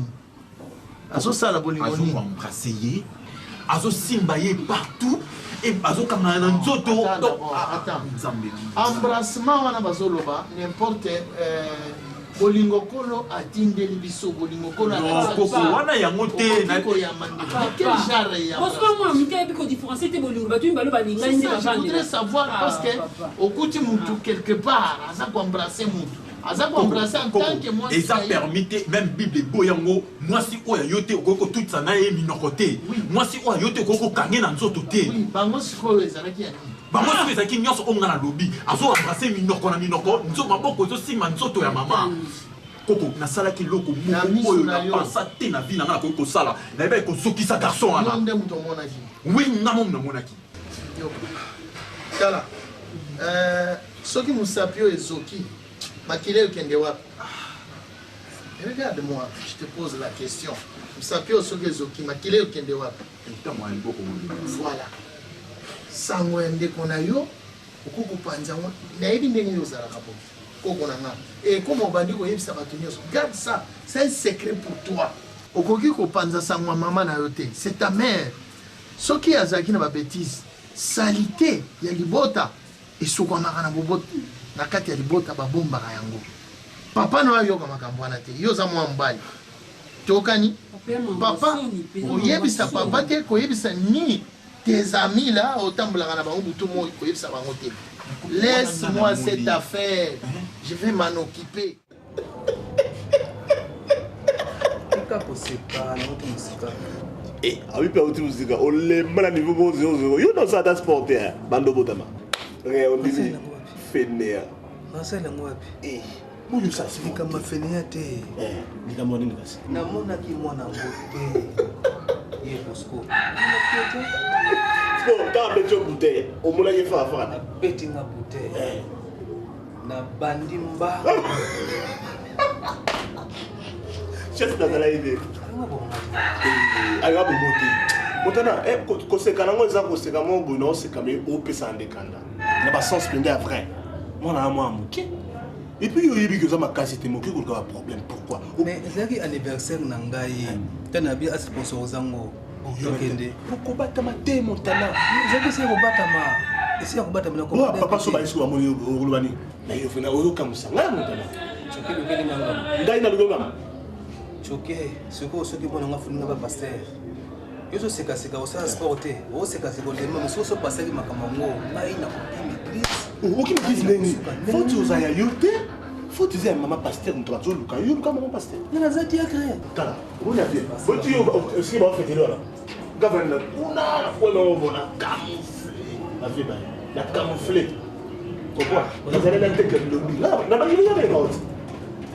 Azo ça la bolingo. Azo embrasser, azo simbaye partout et azo kamana nzoto. Attends. Embrassement on a bazoloba n'importe bolingo kolo atindeli biso bolingo kolo wana yango te na ko ya mandela quel genre ya parce que moi mité biko différencier te bolingo batu mbalo balinga ni ba je voudrais savoir parce que okuti mutu quelque part aza ko embrasser mutu aza ko embrasser en tant que moi et ça permet même Bible boyango moi si oya yote okoko tout ça na ye minokote moi si oya yote okoko kange na nzoto te bango siko ezalaki ya bango siko ezalaki nyonso onga na lobby azo embrasser minoko na minoko nzo maboko zo sima nzoto ya mama koko nasalaki loko moko oyo na pensa te na vie na nga ko sala na yeba ko sokisa garçon wana nde muto monaki oui ngamo na monaki tala soki musapio ezoki makile okende wapi? Regarde-moi, je te pose la question. Musapio soki ezoki makile okende wapi? Voilà. Sango ndeko na yo okukupanza ngo nayebi ndenge yozalaka po koko na nga et comme obandi koyebisa bato nyonso garde ça, c'est un secret pour toi. Okoki kopanza sango maman na yo te, c'est ta mère. Soki azalaki na ba bêtise salité ya libota esukwamaka na bobota na kati ya libota babombaka yango papa na yoka makambo wana te yo za mwa mbali tokani papa oyebisa papa te koyebisa ni tes amis là otambolaka na bango butu mo koyebisa bango te. Laisse-moi cette affaire, je vais m'en occuper. Eh, ah oui, pas au musique. On les met à niveau 0-0. You know ça dans sport, bando botama. On dit fainéant. Nasala ngwapi? Eh, mulu ça c'est kama fainéant te. Ni kama nini basi? Namona ki mwana ngote. Ye Bosco. Sport ka beto bouteille. O mona ye fa fa. Beti nga bouteille. Na bandi mba. Chef na la idée. Aga bomote. Motana ko se kana ngo za ko se kama ngo no se kama o pesa ndekanda. Na ba sens pendant après. Mona moi muke. Et puis yo yebi que ça ma casse te moki ko ka problème pourquoi? Mais ezaki anniversaire na ngai. Tana bi sponsor zango. Tokende. Pourquoi batama te montana? Ezaki se ko batama. esi ya kobata mina Moi, papa soba isko amoni olobani. Na yo fena oyo kamusanga mutana. choke lokeli nanga Ngai na lugoma. choke soki mwana nga funinga ba pasteur yo zosekaseka osala sport te osekaseka olema mais soki opasaki makambo yango ngai na kopima église Oki mkisi ndenge. Faut ozaya yo te. Faut ozaya mama pasteur mutu bazoluka. Yo luka mama pasteur. nga naza diacre Tala. Bona bien. Boti yo esi ba fete lora. Gavana kuna kwa na obona camouflé. La vie ba. La camouflé. Pourquoi? On a allé la tête de l'obli. Là, na ba yini ya ba.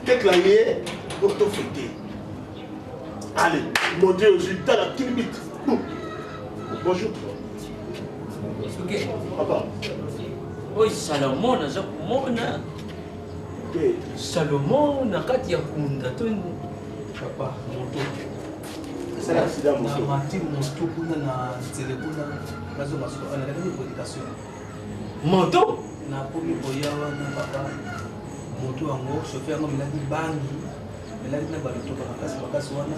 Tête la yé pour te fêter. Allez, mon Dieu, je t'ai la petite bite. Bonjour. Ok. Papa. Oi, Salomon aza komona. Salomon na kati ya kunda to papa moto. C'est l'accident moto. Na mati moto kuna na nzele kuna nazo masuko ana ndani prédication. Moto na pomi boya wana papa moto yango chauffeur yango melaki bangi melaki na bato bakasi wana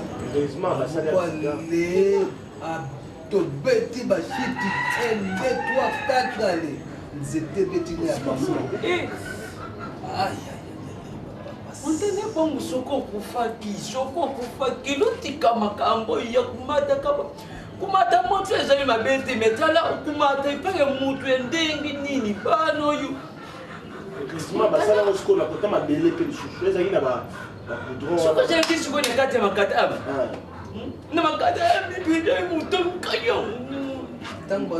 ale tobeti bashiti 1 2 3 4 ale nzete betine ya bango ontene bongo soko okufaki lotika makambo ya kumata moto ezali mabe te metala okumata epeke mutu endenge nini bana oyo basala sikoyo na kota mabele mpe lisusu ezalaki na bapoudron soko ezalaki sikoyo na kati ya makataba na makataba mipida moto mokanya ntango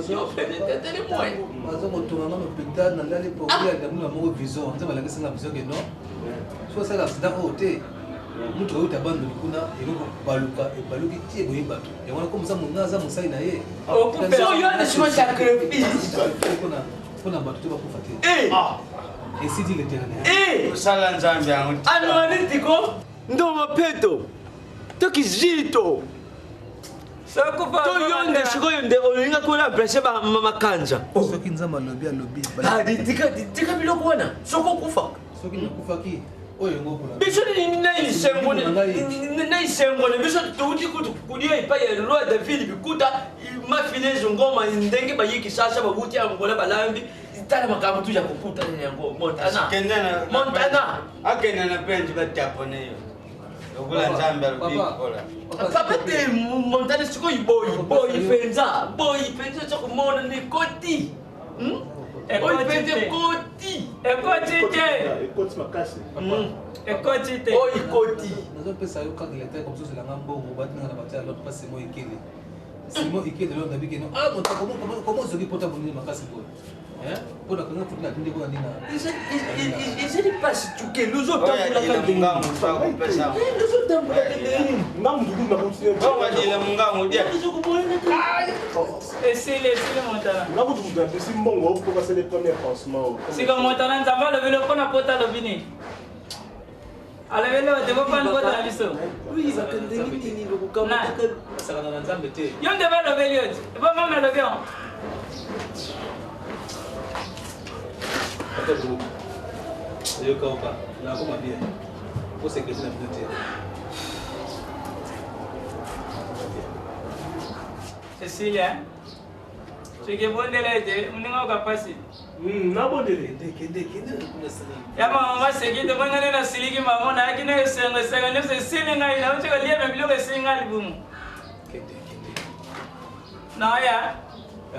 bazokotonga hôpital nalali poya damuna moko vision nzambe alakisanga vision ke non so osala accident oyo te mutu oyo tabandoli kuna eloko ebaluki tie boye bato yango wana komisa monga aza mosali na ye mpona bato te bakufa te esidi l'éternel osala nzambe yango anoanitiko ndo mapeto tokizito toyonde sikoyo nde olinga kola blesse makanza soki nzambe alobi alobi tika biloko wana soko okufa soki nakufaki oyo yango biso naisengone biso touti kutu kulia epai ya roi david bikuta mafilezo ngoma ndenge bayikisasa babuti ya ngola balambi tala makambo tu ya kokuta yango montana akenda na pendi bataponeyo okula nzambe alobikola papa te montana sikoyo boyi penza sokomona ne koti nazopesa yo kaka leta komososelanga mbongo batinga na batia lot mpa simo ekele simo ekele lo nabikeno moto komo ozoki pota monini makasi boye mpona kanga futi na tinde kuna nina ezali pasi tukeli ozotambulaka esili montana nakutukutapesi mbongo okokasa le premier pansement sika montana nzambe alobeli mpona pota alobi nini alobeli ote bopani pota na biso yo nde balobeli oti ebomami alobi yango eyokauka nakoma bien osekrete na bino te Cecilia, soki ebondela ete moninga oka pasi nabondele ya mama maseki te mwangane na siliki mama nayaki na esengo nyonso esili ngai nauti koliema biloko esili ngai libumu naoya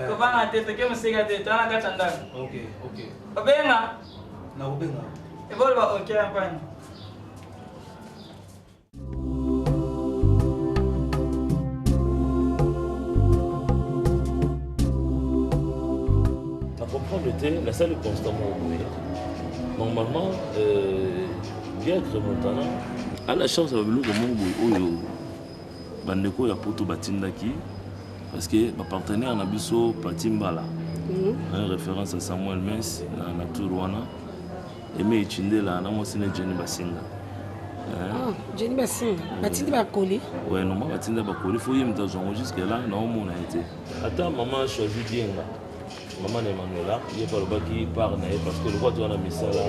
kobanga te toke mosika te toana kati ya ndako obenga nakobenga eboloba oke ya mpani comprendre la salle est constamment ouverte. Normalement, bien que Montana a la chance avec le Mongo bandeko ya poto batindaki parce que ma partenaire na biso Patimbala en référence à Samuel Mens na Turwana et mais Chindela na mo sine Jenny Basinga. Jenny Basinga batindi ba collé. Ouais, non, batindi ba collé faut y me dans jusque là non mon a été. Attends maman choisi bien là. Maman Emmanuela, il est pas le bas qui part parce que le roi doit mis ça là.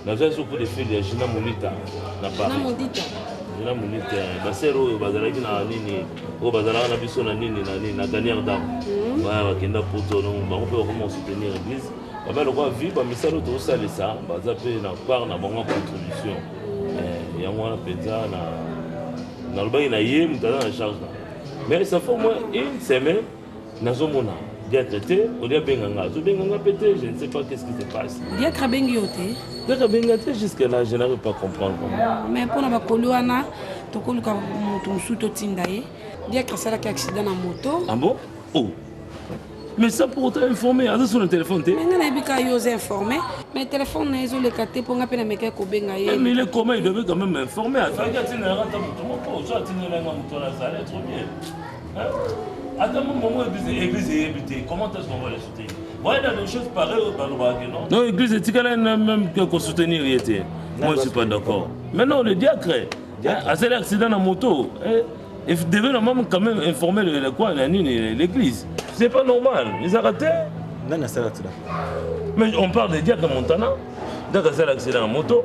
La vie sur coup de fil de Gina Monita n'a pas. Gina Monita, Basero, Bazaraki na nini, au Bazara na biso na nini na dernière dame. bakenda poto bango mpe bakoma soutenir église babe lokwa vi bamisala tosalisa baza mpe na part na bango contribution yango wana mpenza nalobaki na ye moto aza na charge na mais ça fait au moins une semaine nazomona Diacre te olia benganga azobenganga mpe te je ne sais pas qu'est-ce qui se passe Diacre abengi yo te Diacre abenga te jusque là je n'arrive pas à comprendre mais mpona bakoli wana tokoluka moto mosusu totinda ye Diacre asalaki accident na moto ah bon oh mais ça pour autant informer aza sur le téléphone te mais nga nayebi ka yo oza informé mais téléphone na ezoleka te mpo nga mpe na meka kobenga ye mais il est comment il devait quand même informer azalaki atinelaka ta moto moko ozo atinelanga moto na zala trop bien attends moment église est comment est-ce qu'on va les soutenir voyez dans des choses pareilles au non église est même que soutenir y était moi je suis pas d'accord maintenant le diacre a fait l'accident en moto il devait normalement quand même informer l'église c'est pas normal ils ont raté mais on parle de diacre Montana diacre a fait l'accident en moto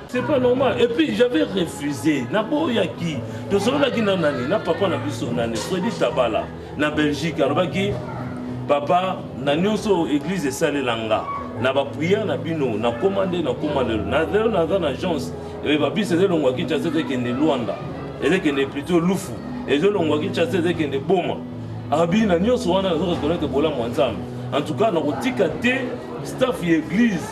c'est pas normal. Et puis j'avais refusé. Nabo yaki. De cela qui n'a nani, na papa na biso nani. Freddy Tabala, na Belgique. Alors qui papa na nyonso église salé langa. Na ba prière na bino, na commander. Na zéro na dans agence. Et babi c'est longwa qui chasse que ne Luanda. Et que ne plutôt Lufu. Et je longwa qui chasse que ne Boma. Abi na nyonso wana zo reconnaître bola mwanzam. En tout cas, dans le staff et l'église,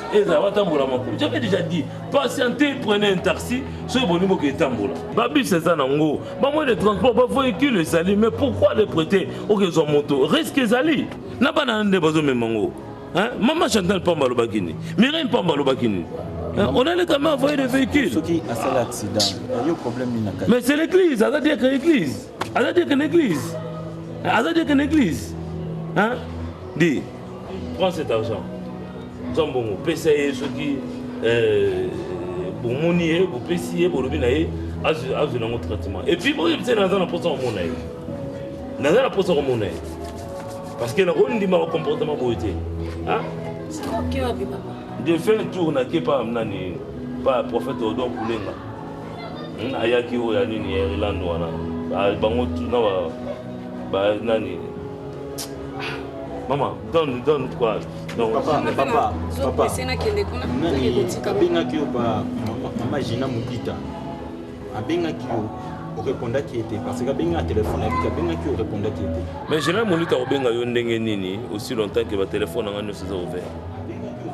j'avais déjà dit, patientez, prenez un taxi, c'est bon niveau qui est tamboula. Babi, c'est ça, nango. Moi, les transports, pas véhicule, les salis, mais pourquoi les prêter au réseau moto? Risque les salis. N'a pas d'un besoin de mango. Maman Chantal Pambalo Bakini, Mireille Pambalo Bakini. On allait quand même envoyer des véhicules. Ce qui a fait l'accident, il y a un problème. Mais c'est l'église, ça veut dire que l'église. Ça veut dire que l'église. Ça veut dire que l'église. Hein? Dis, prends cet argent. Zambongo, PCA, ceux qui pour monier, pour PCA, pour le binaï, à un traitement. Et puis, c'est dans la poste en monnaie. Dans la poste en monnaie. Parce que le rôle dit mon comportement beauté. Hein? C'est ok, papa. Je fais un tour, pas prophète Odon Poulenga. Ayaki ou Yanini, Irlande, Bango, Nani. Maman, donne quoi? Papa. Abengaki yo mama Gina Mukita. Abengaki yo oreponda qui était parce que abenga téléphone abengaki yo oreponda qui était. Mais Gina Mukita obenga yo ndenge nini aussi longtemps que le téléphone ngano s'est ouvert.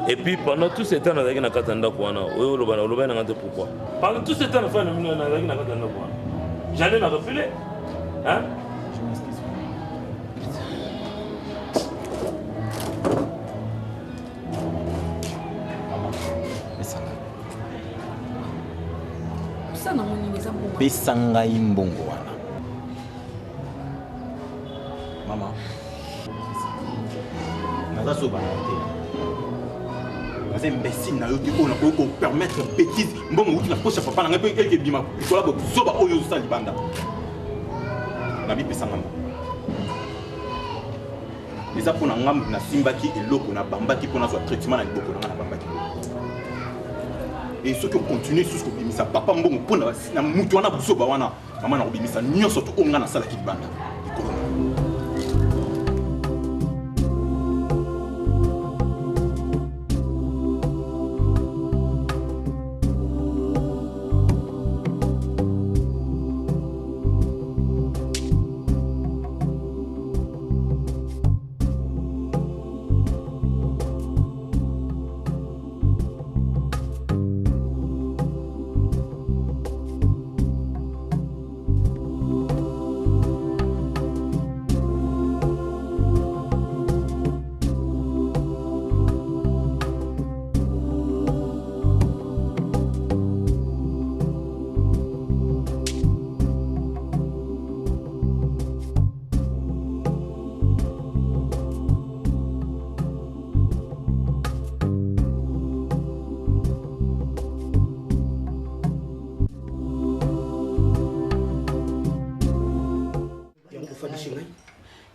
Et puis pendant tout ce temps on a na katanda kwana oyo loba na ngate pourquoi? Pendant tout ce temps on a fait na katanda kwana. J'allais la refiler. Hein? Pesa ngai mbongo wana mama naza so bana te naza imbécile na yo te ona ko permettre bêtise mbongo uti na poche papa na ngai pe eke bima kola bo zoba oyo sa libanda na bi pesa ngamba eza pona ngamba na simbaki eloko na bambaki pona so traitement na liboko na bambaki. Et ceux qui ont continué sur ce que bimisa papa mbongo pona na mutu wana busoba wana mama na bimisa nyonso to onga na sala kibanda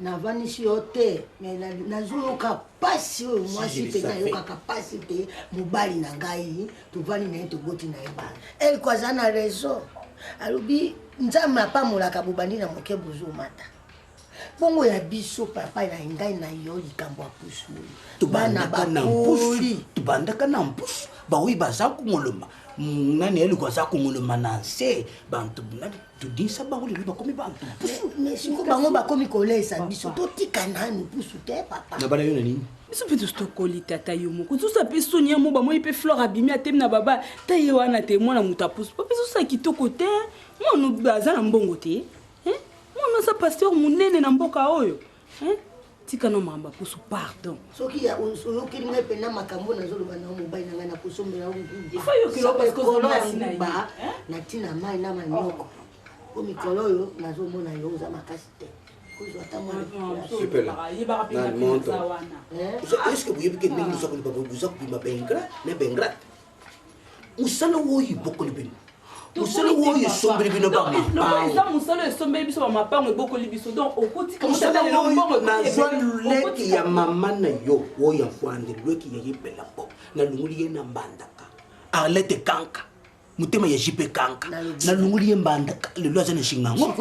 navanisi yo te mais nazoyoka pasi oyo mwasi mpe nayokaka pasi te mobali na ngai tovandi na ye toboti na ye bana elko aza na raison alobi nzambe apamolaka bobandi na moke bozomata bongo ya biso papa na ngai na yo likambo ya pusu tubandaka na mpusu tubandaka na mpusu baoyi baza kongoloma nani eliko aza kongoloma na nse bantu tudinisa bango lelo bakomi bantu siko bango bakomi kolesa biso totika nani pusu te papa na bala yo na nini biso mpe tositokoli tata yo moko tosa mpe sonia mo bamoi mpe flore abimi atemi na baba ta ye wana te mwana moto apusu pa mpe sosa kitoko te mwana aza na mbongo te mwana aza paster monene na mboka oyo tika na makambo apusu pardon soki oyokeli ngai mpena makambo nazoloba na mobali na ngai na kosombela na ntina mai na manioko po mikolo oyo nazomona yo oza makasi te est-ce que vous avez quelque chose que vous avez bengra ne bengra musala woyi bokoli bino musala woyi sombeli bino ba eza musala esombeli biso ba mapango ebokoli biso donc okoti musala woyi na zwa leki ya mama na yo woyi afwande leki ya yipela po na lunguli ye na mbandaka alete kanka mutema ya jipe kanka na lunguli ye mbandaka lelo azana shingango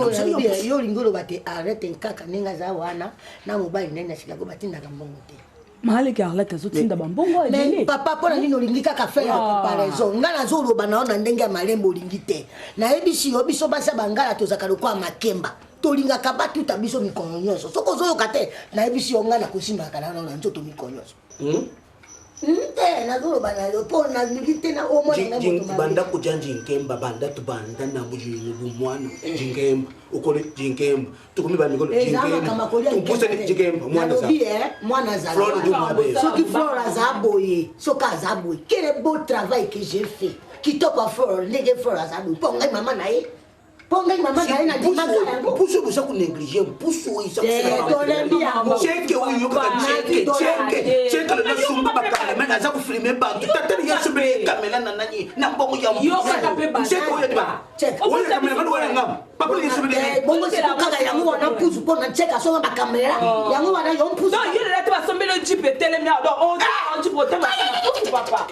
yo lingolo bate arrête nkaka ninga za wana na mobali nene shikago batinda kambongo te mahali ke Arlette azotinda bambongo mais papa pona nini olingi kaka faire la comparaison nga nazoloba na ona ndenge ya malembo olingi te nayebisi yo biso basa bangala tozaka lokwa makemba tolingaka batuta biso mikolo nyonso soko ozoyoka te nayebisi yo nga na kosimbaka na nzoto mikolo nyonso te nazoloba na yo mpo nalingi te na omwana banda kuja njinkemba banda tubanda na bumwana jinkemba ukole jinkemba tukumi ba mikolo jinkemba tupuse jinkemba mwana zala soki Flora zaboye soka zaboye quel beau travail que j'ai fait kitoko Flora ndenge Flora zaboye mpo ngai mama na ye ponga mama na ina dimanga yango puso busa ku negliger puso isa tolembi yango cheke uyu ka cheke le sumba bakala mena za ku filmer ba tatari ya sumbe kamera na nani na mbongo ya yo ka pe ba cheke uyu ba oya kamera ngalo wala ngam papa ni sumbe bongo siko kaka yango wana pusu pona cheka so ba kamera yango wana yo pusu non yo le ba sombe le jipe telemi donc on jipe tema papa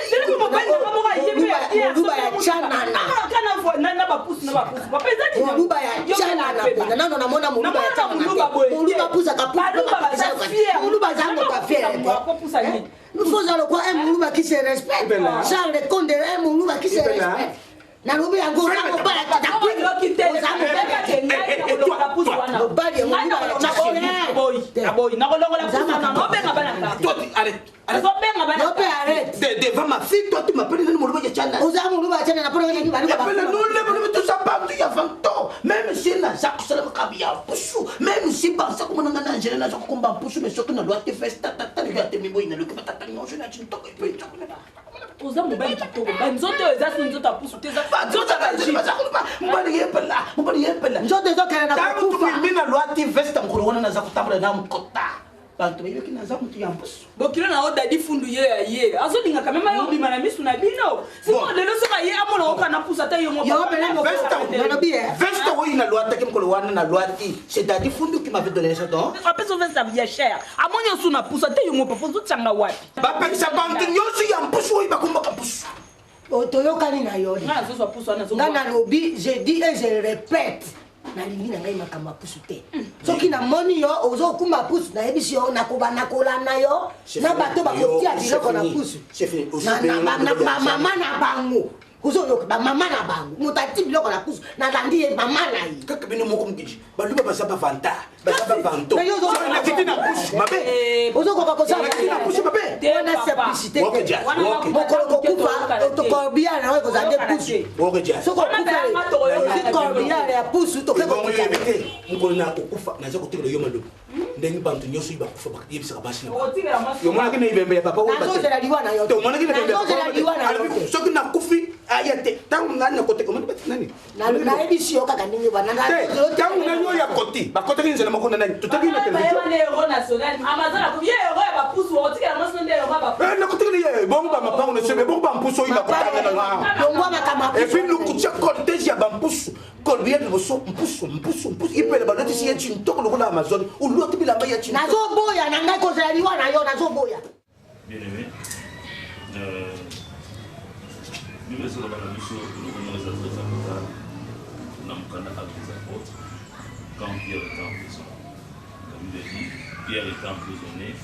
dele mo ba mo ba yebe ya chana kana fo na ba pusu papa ezaki muluba ya chana na pena nano namona muluba ya chana muluba pusa kapusa muluba zango ka fier nous faisons le quoi un muluba qui se respecte Charles de Conde un muluba qui se respecte na lobi yango zango bala tata ko yo kitele zango bala kenai ko la pusa wana bali muluba ya chana boy na ko la pusa na no benga bala toi arrête devant ma fille, toi tu m'appelles le muluba ya chana même si na za kusala makabia pusu même si bansa kuma na ngena na za kukomba pusu mais surtout na loi te festa tata ya te mimo ina luka tata ni onje na chintoko ipe chakuna oza mobali kitoko banzoto eza nzoto apusu te za nzoto za mbali yepela nzoto ezokana na kufa mina loi te festa ngoro wana na za kutabula na mkota bantu bayoki na za mutu ya mpusu bokilo na odadi fundu ye azolinga quand même yo bima na misu na bino siko lelo soka ye amona oka na pusa ta yo mo vesta wo ina loi take mkolo wana na loi ti c'est-à-dire fundu qui m'avait donné ça donc après son vesta bien cher amonya su na pusa ta yo mo papa zo tsanga wapi ba pekisa bantu nyoso ya mpusu wo ibakumba ka pusu otoyokani na yo na zo so pusa na zo ngana lobi je dis et je répète nalingi na ngai makambo pusu te soki na moni yo ozokumba pusu na yebisi yo nakobana kolana yo na bato bakotia biloko na pusu na mama na bango kuzoyoka ba mama na bango mutati biloko na pusu na landi ye mama na yi kaka bino moko mukiji baluba basaba vanta basaba vanto na kiti na pusu mabe ozokoka kozala kiti na pusu mabe wana simplicité mokolo kokufa otokorbia na weko zande pusu soko kufa korbia ya pusu mokolo na kokufa naza kotekela yo malobi ndenge bantu nyonso ibakufa bakiyebisaka basi na yomonaki na ibembe ya papa omonaki na ibembe soki nakufi ayate tangu ngani na kote komanda bati nani nayebisi yo kaka ndenge bana tangu ngani yo ya koti bakotaki nzela moko na nani tutaki na television euro national amazana ko ye euro ya bapusu otikela maso nde euro ba na kotekeli ye bongo ba mapango na sebe bongo ba mpuso oyo bakotanga na nga bongo makama et puis nous kutia cortège ya ba mpusu kolbia de boso mpusu ipele ba loti si yechi ntoko lokola Amazon ou loti bila ba yechi nazoboya na ngai kozala liwa na yo nazoboya bien aimé Bible sura bana biso kulukuna za namkana haki za wote quand Pierre était en prison. La Bible dit, Pierre était emprisonné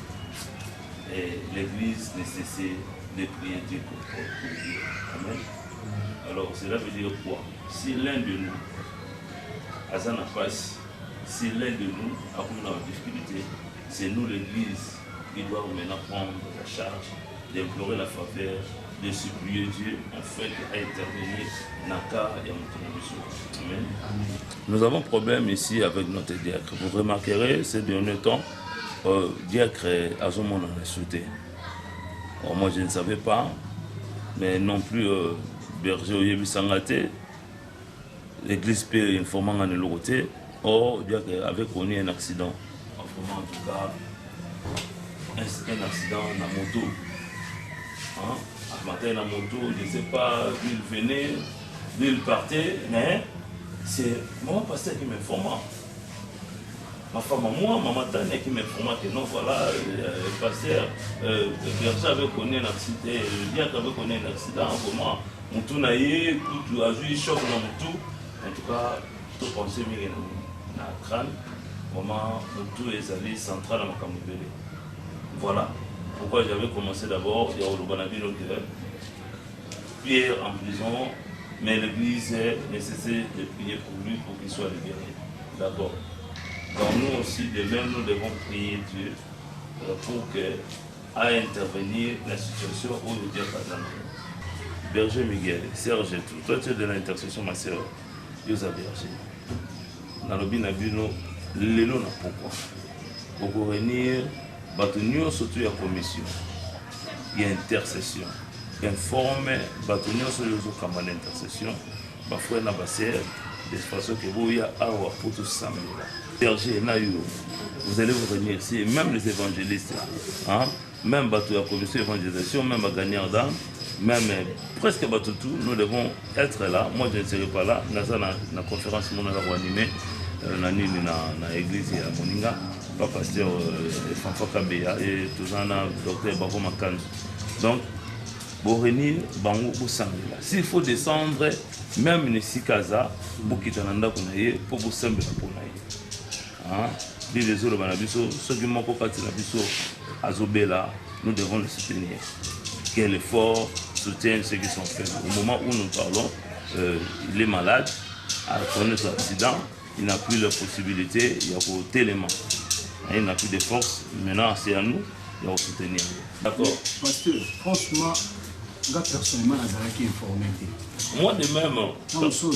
et l'église ne cessait de prier Dieu pour Dieu. Amen. Alors cela veut dire quoi? Si l'un de nous, Azan passe, si l'un de nous a une difficulté, c'est nous l'église qui doit maintenant prendre la charge d'implorer la faveur, de supplier Dieu afin d'intervenir dans le cas de notre Amen. Nous avons un problème ici avec notre diacre. Vous remarquerez, ces derniers temps, diacre à ce moment on a sauté. Moi je ne savais pas, mais non plus berger au Yébi Sangaté, l'église peut informer en le côté. Or, diacre avait connu un accident. En tout cas, un accident dans la moto. Hein? Ce matin, la moto, je ne sais pas d'où il venait, d'où il partait, mais c'est mon pasteur qui m'informa. Ma femme, moi, maman Tania qui m'informa que non, voilà, le pasteur, Berger avait connu un accident, le diacre avait connu un accident, comment, on tourne à y, tout a joué, choc dans le tout. En tout cas, tout pensé, mais dans le crâne, comment, tout est allé central dans ma camibélé. Voilà. Pourquoi j'avais commencé d'abord, il y a le Banabino qui est Pierre en prison, mais l'église nécessaire de prier pour lui pour qu'il soit libéré. D'abord. Donc nous aussi, de même, nous devons prier Dieu pour qu'à intervenir la situation où le Dieu va dans Berger Miguel, Serge et tout. Toi tu es de l'intercession, ma sœur. Yosa Berger. Dans le Binabino, l'élo n'a pourquoi. Pour revenir. Batunio surtout il y a commission, il y a intercession, informe Batunio sur les autres camarades d'intercession, parfois il y a de façon que vous y a pour tout ça. Berger, vous allez vous remercier, même les évangélistes, hein? Même Batou la commission d'évangélisation, même à gagnant d'âme, même presque Batou tout, nous devons être là. Moi je ne serai pas là, dans la conférence que nous avons animée, dans l'église à Moninga. Pas pasteur Fanfa Kabeya et tout ça, docteur Babo Makanzu. Donc, pour venir, s'il faut descendre, même ici, Kaza, pour quitter l'anda pour vous sembler pour les autres banabiso, ceux qui m'ont pas à Zobela, nous devons le soutenir. Quel effort soutient ceux qui sont faits. Au moment où nous parlons, il est malade, a connu son accident, il n'a plus la possibilité, il y a pour télément. Il n'a plus de force, maintenant c'est à nous de soutenir. D'accord. Pasteur, franchement, moi personnellement, je suis informé. Moi de même. Quand c'est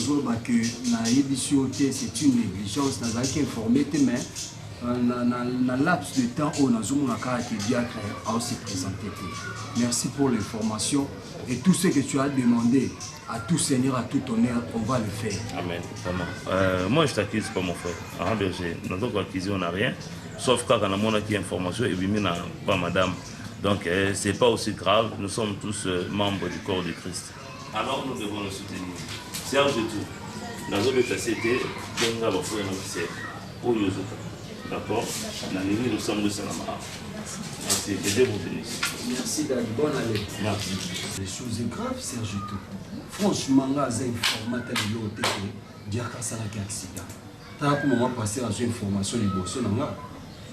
une négligence, je suis informé, mais dans le laps de temps où nous avons se présenter. Merci pour l'information et tout ce que tu as demandé. À tout Seigneur, à tout honneur, on va le faire. Amen. Vraiment. Moi, je t'accuse pas mon frère. En berger, dans notre accusé, on n'a rien. Sauf quand on a mon information et puis pas madame. Donc, ce n'est pas aussi grave. Nous sommes tous membres du corps de Christ. Alors, nous devons le soutenir. Serge de tout. Dans notre société, nous avons fait un officiel. Pour les autres. D'accord? Dans l'église, nous sommes de Salama. Merci. Que Dieu vous bénisse. Merci, Dad. Bonne année. Merci. Les choses graves, Serge de tout. Franchement, là, j'ai informé de l'autre côté. Diaka Salaki accident. Tant que moi passer à une information de Bosso,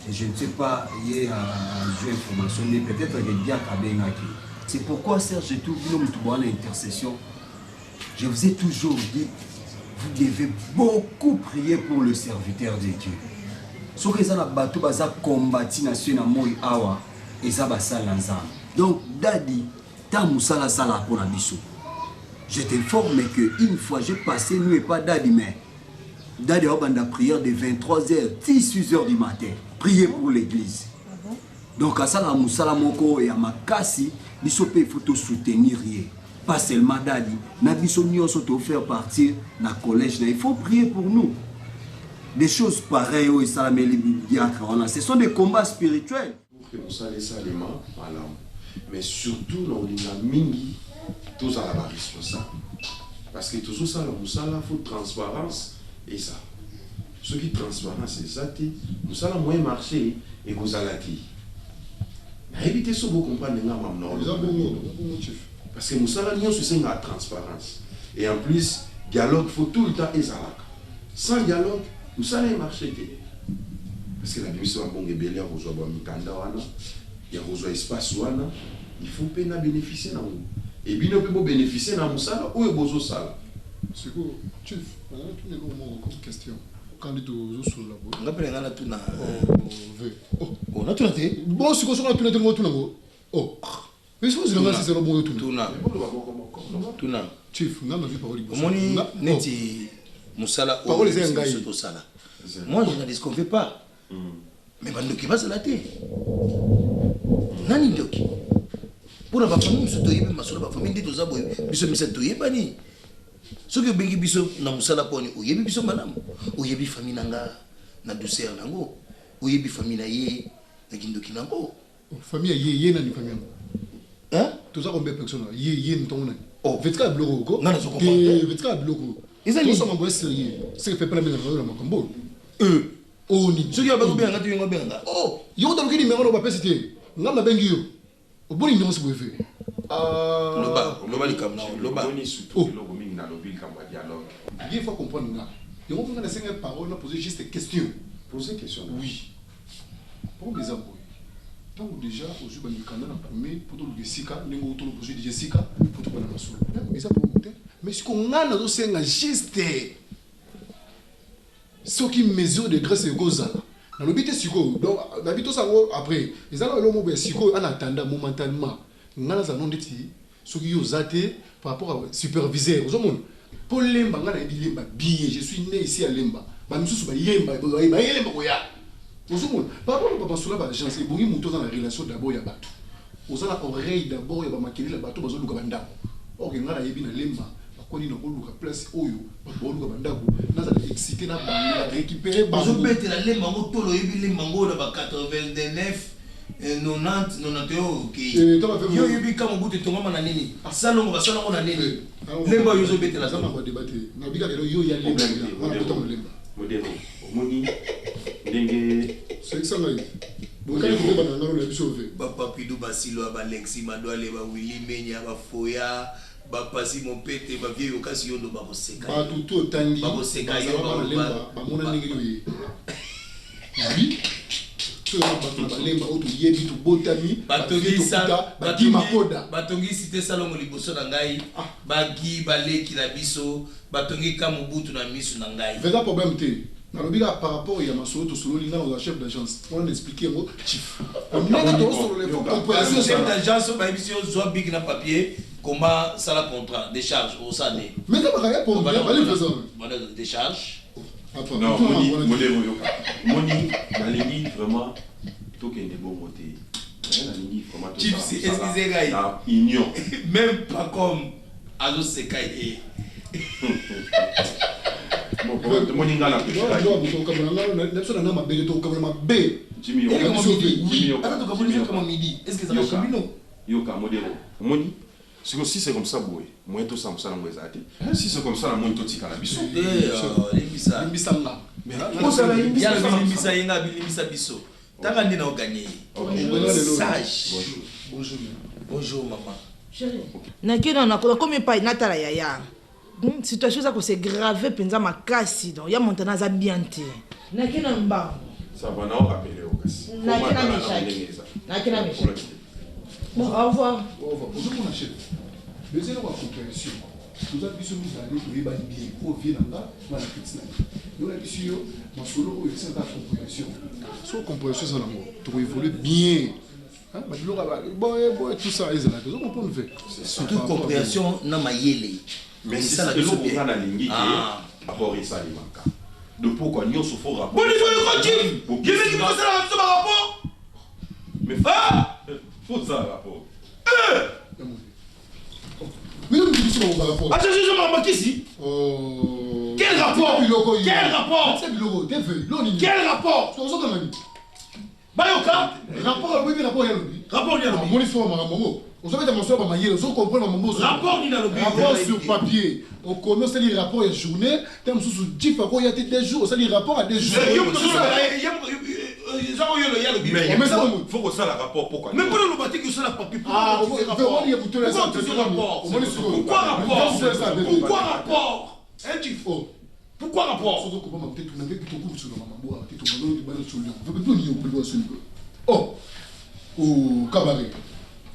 et je ne sais pas, il y a une information, mais peut-être que Diaka Bengaki. C'est pourquoi, Serge de tout, vous l'intercession. Je vous ai toujours dit, vous devez beaucoup prier pour le serviteur de Dieu. Ce que ça n'a pas combattu nation moi awa et ça va salanzam. Donc Dadi, ta musala sala pour la biso. Je t'informe que une fois j'ai passé nous et pas Dadi mais Dadi a banda prière de 23h 18h du matin. Prier pour l'église. Donc à ça la musala moko et à makasi biso pe faut soutenir rien. Pas seulement Dadi, na biso nyonso to faire partir na collège, il faut prier pour nous. Des choses pareilles, ce sont des combats spirituels. Mais surtout, dans la mingi, tous à la responsable. Parce que tout ça, il faut transparence et ça. Ce qui est transparence, c'est ça. Vous allez moins marcher et vous allez éviter ce que vous comprenez. Parce que nous allons sur la transparence. Et en plus, dialogue, il faut tout le temps et ça. Sans dialogue, Nous allons marcher. Parce que la mission est bonne et belle, il y a un espace, il faut bénéficier de nous. Et bien, on peut bénéficier de nous, ou besoin de ça. C'est quoi? Tu as une question. Quand tu es sur la boîte. On a pris un tout na. On a tout noté. Bon, c'est quoi on a tout noté tout. Oh. Mais c'est quoi c'est le bon tout. Tout na. Chief, on a vu parole. Moni neti musala parole c'est un gars. Moi je ne disconfie pas. Mais bandoki va se la té. Nani ndoki. Pour la famille se toyeba masolo ba famille ndito za boye. Biso misa toyeba ni. Soki bengi biso na musala poni oyebi biso malamu. Oyebi famille nanga na douceur nango. Oyebi famille na ye na kindoki nango. Famille ye na ni famille. Hein? Tout ça combien de personnes? Ye ni tongo nani. Oh, vetka bloco ko. Nana zo comprendre. Vetka bloco. Ezali ça m'a sérieux. C'est fait pas la même na makambo. Oh ni. Soki ya ba ko benga tu ngo benga. Oh, yo dans kini mengo ba pesite. Ngama bengi yo. Oboni ndongo sibo fe. Loba likam na loba. Oh, loba mingi na lobi likam wa dialogue. Il faut comprendre nga. Yo on a cinq paroles na poser juste des questions. Poser question. Oui. Pour les abois. Tant déjà aujourd'hui ba mikanda na premier pour tout le sika ningo tout le projet de sika pour tout bana masolo. Mais ça pour monter. Mais ce qu'on a na zo senga juste ce qui mesure de grâce et goza. Dans le but siko donc d'habitude ça après ils allons le mot siko en attendant momentanément. Ngana za non deti ce qui yo zate par rapport à superviseur. Vous monde pour lemba ngana ebi lemba bien je suis né ici à lemba. Ba misusu ba yemba ba yemba ko ya. Vous monde par rapport au papa sur la chance et bongi muto dans la relation d'abord ya bato. Aux ala oreille d'abord ya ba makeli la bato bazo luka bandako. Or ngana yebi na lemba bakoni na koluka place oyo ba luka bandako naza excité na ba récupérer ba bazo bete la lemba ngo tolo yebi lemba ngo na ba 89 90 91 ki yo yebi kama butu tongoma na nini salongo basalongo na nini lemba yo zo bete la zama ko débattre na bika lelo yo ya lemba wana to lemba modelo omoni ndenge c'est ça là bon quand tu vas dans le biso ve ba papidu basilo ba Lexi Madwale ba Willy Menya ba Foya ba pasi mon pete ba vieyo kasi yondo ba koseka ba tuto tandi ba koseka yo ba mona ndenge yo yi oui tu vas ba lemba auto yebi to botami batongi cité salongo liboso na ngai bagi baleki na biso batongi kamubutu na misu na ngai veza problème te na lobika par rapport ya masolo to solo linga na chef d'agence on expliquer ngo chief on est to solo le compréhension chef d'agence ba biso zo big na papier comment ça la contrat des charges au sané mais ça va répondre ba les faisons des charges non modèle yoka moni na lingi vraiment tokende bon côté na lingi vraiment to chief c'est excusez gars na union même pas comme azo sekai moni ngala pe na mabele to kamera mabe Jimmy est-ce que ça va chambino yoka modèle moni si c'est comme ça boy moi tout ça ça ngwe zati si c'est comme ça moi tout tika la biso limbisa là mais ça la limbisa yenga limbisa biso tanga ndina ogagner sage bonjour maman chérie nakina nakola comme pas natala yaya situation ça que c'est grave penza makasi donc ya montana za bien te nakina mba ça va na appeler okasi nakina méchant bon au revoir bonjour mon chef deuxième fois compréhension nous avons besoin d'aller pour bien pour vivre là dans la petite nous avons besoin ma solo ou c'est la compréhension so compréhension ça pour évoluer bien bon tout ça est là donc on peut le faire surtout compréhension na mayele mais c'est ça le problème na lingi qui rapport ça les manka de pourquoi nous se faut rapport bon il faut le continue je vais passer la rapport mais faut ça rapport mais nous disons pas rapport attends je m'en moque ici quel rapport quel rapport c'est bureau t'es quel rapport c'est ça qu'on a mis bayoka rapport oui rapport yalobi rapport yalobi mon histoire mamango on savait dans mon soeur mamayele on comprend mamango rapport ni yalobi rapport sur papier on connaît c'est les rapports à journée t'aimes sous diff à quoi il y a des jours c'est les rapports à des jours mais ça faut que ça la rapport pourquoi mais pour le bâti que ça la papier ah on va dire pour tout les pourquoi rapport pourquoi rapport un chiffre Pourquoi rapport? Oh, au cabaret.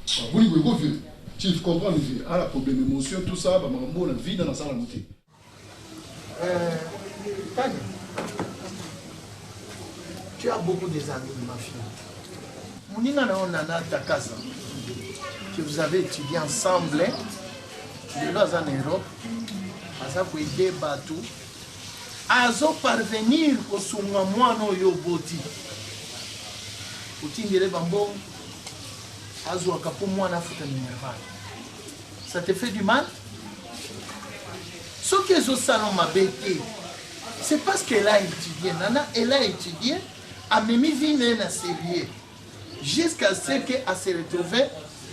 Vous voulez quoi faire? Tu comprends le vie. Ah, la problème émotion, tout ça, bah, maman, la vie dans la salle à monter. Tania, tu as beaucoup des amis, ma fille. Mounina Nana Takasa, que vous avez étudié ensemble, de là en Europe, à pour aider Batou, à parvenir au Sungamwano Yoboti. Utindire Bambon, à Zouakapo Mwana Futa Minerval. Ça te fait du mal? Ce que je salon m'a bêté, c'est parce qu'elle a étudié. Nana, elle a étudié, a même vu un sérieux. Jusqu'à ce qu'elle se retrouve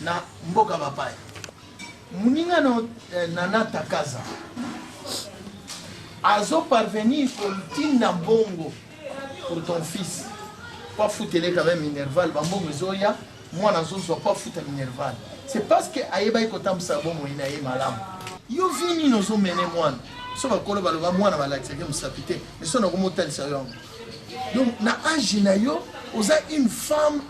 na Mboka Bapai. Mouninga no Nana Takaza. Azo parvenir pour Tina Bongo pour ton fils. Pas foutre quand même Minerval, Bambongo Zoya, moi nazo soit pas foutre Minerval. C'est parce que Aïba Kotam Sabon Moinae Malam. Yo vini nous ont mené moi. So ba kolo ba moi na ba la tseke musapité. Mais so na ko motel sayon. Donc na âge na yo, oza une femme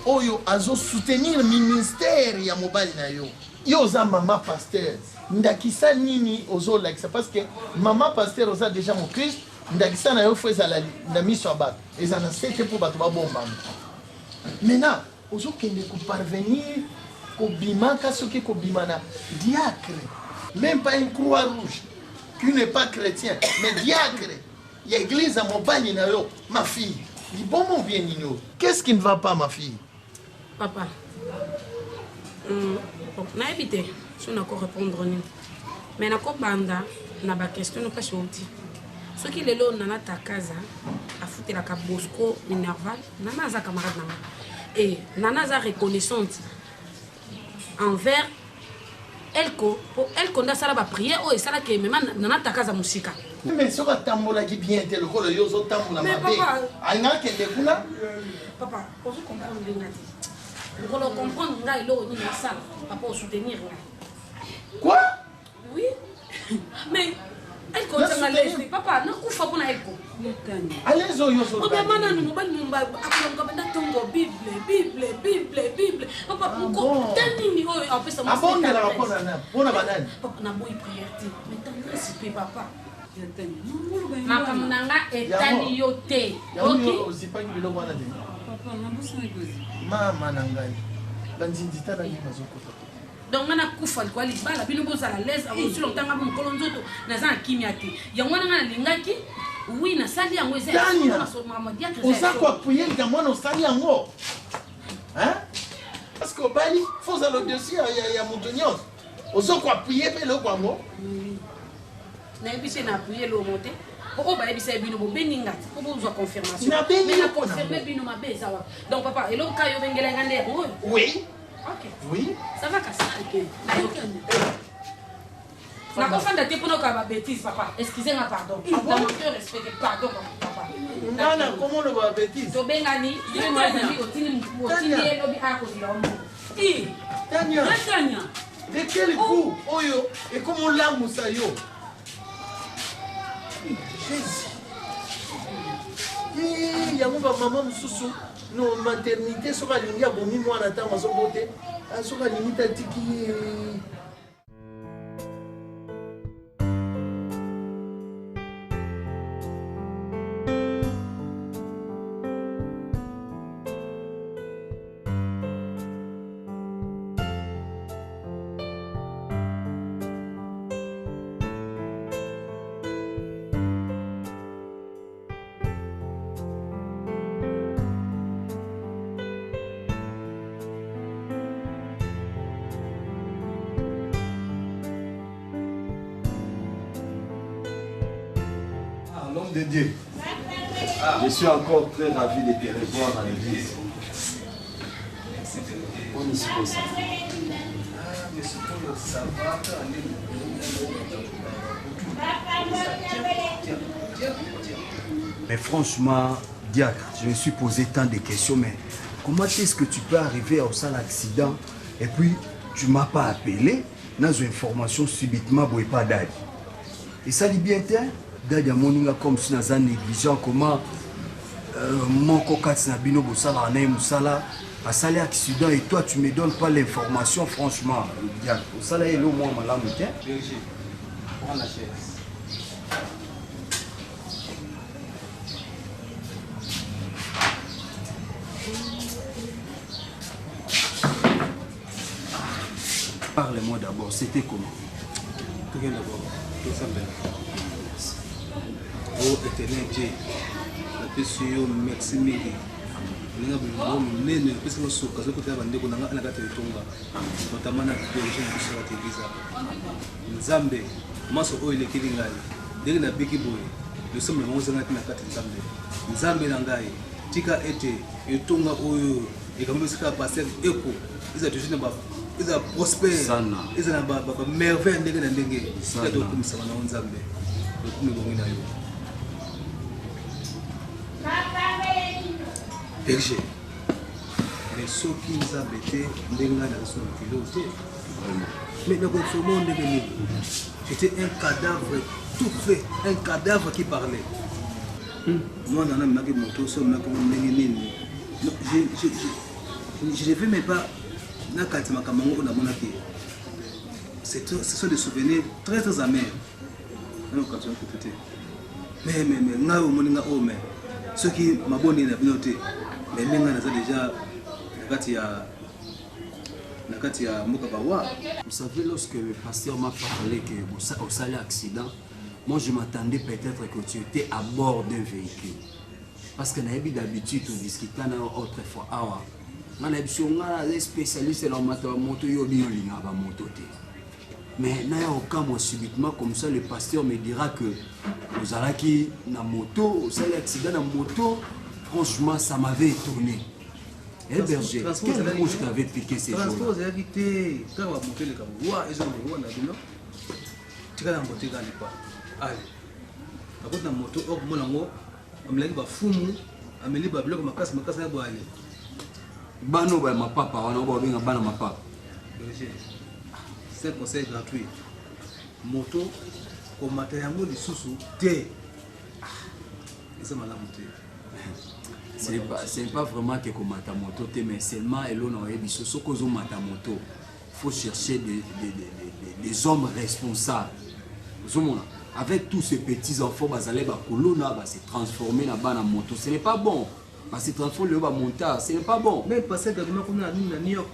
oyo azo soutenir le ministère ya mobali na yo. Yo oza maman pasteur. Ndakisa nini ozo like c'est parce que maman pasteur oza déjà mon Christ. Ndakisa na yo feza la mission à battre. Et ça na c'était pour battre ba bomba. Maintenant, ozo kende ko parvenir ko bima kasoki ko bimana diacre. Même pas une croix rouge, qui n'est pas chrétien, mais diacre. Il y a l'église à mon bagne, ma fille. Dis bon, mon bien, Nino. Qu'est-ce qui ne va pas, ma fille? Papa, na évité, je n'ai pas répondre. Mais na ko banda, na ba question ne pas sorti. Ce qui est là, nana ta casa, a foutu la cap Bosco, Minerval, nana za camarade nana. Et nana za reconnaissante envers Elko, pour Elko n'a pas prié, oh et ça là que même nana ta casa musica. Mais ce que tambola qui bien tel rôle yo zo tambola ma bé. Anga que de kuna. Papa, on se comprend le ngati. Pour le comprendre ngai lo ni na sala, papa au soutenir là. Quoi? Oui. Mais Elko tanga laisse papa, na kufa kuna Elko. Allez zo yo zo. O be mana ni mo ba ni mba akolonga benda tongo Bible. Papa mko tani ni o apesa mo. Abonde la rapona na. Bona banane. Papa na boy prière ti. Mais tant respect papa. Makamnanga etani yote. OK. Osipa ki biloko wana de. Papa na busa ngozi. Mama nangai. Banzindita na ngima zokota. Donc on a kufa kwa libala bino boza la l'aise avant sur longtemps ngam kolonzoto na za kimia te. Yango na lingaki oui na sali yango eza. Oza kwa puyer ka mwana osali yango. Hein? Parce que bali faut ça le dossier ya montonyo. Oza kwa puyer pe le kwa ngo. Na ebise na puyer le monter. Pourquoi ba ebise bino bo beningati? Pourquoi vous confirmation? Mais na confirmer bino mabeza wa. Donc papa, et l'autre cas yo bengela ngande. Oui. OK. Oui. Ça va casser OK. Na kofanda te pono ka ba bêtise papa. Excusez-moi pardon. Dans mon cœur respecté pardon papa. Nana comment le ba bêtise? To bengani, ye mo ngi otini elobi ako dilombo. Tania. Tania. De quel coup oyo et comment l'amour ça yo? Jésus. Yango ba maman mususu no maternité soka lingi abomi mwana ta mazobote asoka limita tiki. L'homme de Dieu, je suis encore très ravi de te revoir à l'église. On y se pose. Mais franchement, diacre, je me suis posé tant de questions, mais comment est-ce que tu peux arriver au sale accident et puis tu ne m'as pas appelé dans une information subitement, pas d'aide. Et ça dit bien, Dadia moninga comme si naza négligent comment mon kati na bino bosala na musala asali accident et toi tu me donnes pas l'information franchement. Bien. Bosala elo moi malamu te. Berger, prends la chaise. Parlez-moi d'abord, c'était comment? Tout bien d'abord, tout ça bien. Oh, éternel Dieu, la personne, merci mille. Nous avons mené le plus de choses que nous avons dit qu'on a gâté le tonga, notamment la théologie de la Église. Nzambe, maso o ile kilingai, dès que na biki boy, le somme le monde na kati Nzambe. Nzambe nangai, tika ete le tonga oyo et comme ça passer écho, ils ont toujours pas ils ont prospéré, ils ont pas merveille ndenge na ndenge, ça doit comme ça na Nzambe. Le kuma bongi na yo. Berger, mais ceux qui nous ont bêtés, mais nous conformons de venir. J'étais un cadavre tout fait, un cadavre qui parlait. Moi, dans la moto, je ne vais même pas. Ce sont des souvenirs très très amers. Mais ceux qui m'ont abonné la communauté, mais maintenant déjà vous savez, lorsque le pasteur m'a parlé que au salé accident, moi je m'attendais peut-être que tu étais à bord d'un véhicule. Parce que d'habitude, on discutait autrefois. On a des spécialistes dans la moto, mais subitement comme ça, le pasteur me dira que vous allez qui na moto, au salé accident na moto, franchement ça m'avait étonné. Eh Berger, quel mot je t'avais piqué ces jours-là? Transport, c'est évité. Quand on va monter le camion, ils ont le droit de tu vas dans la moto, allez. Par contre, dans la moto, on me l'a fumu, on me l'a bloqué, ma casse, à boire. Bano, ma papa, on a bien un ma papa. Berger, c'est un conseil gratuit. Moto, comme matériel de sous-sous, thé. C'est mal à monter. C'est pas vraiment que comme ta moto, mais seulement et l'on a eu ce qu'on a moto. Il faut chercher des hommes responsables. Avec tous ces petits enfants, ils vont se transformer dans la moto. Ce n'est pas bon. Parce que transformer le montage, ce n'est pas bon. Même passer Ganouma comme à New York,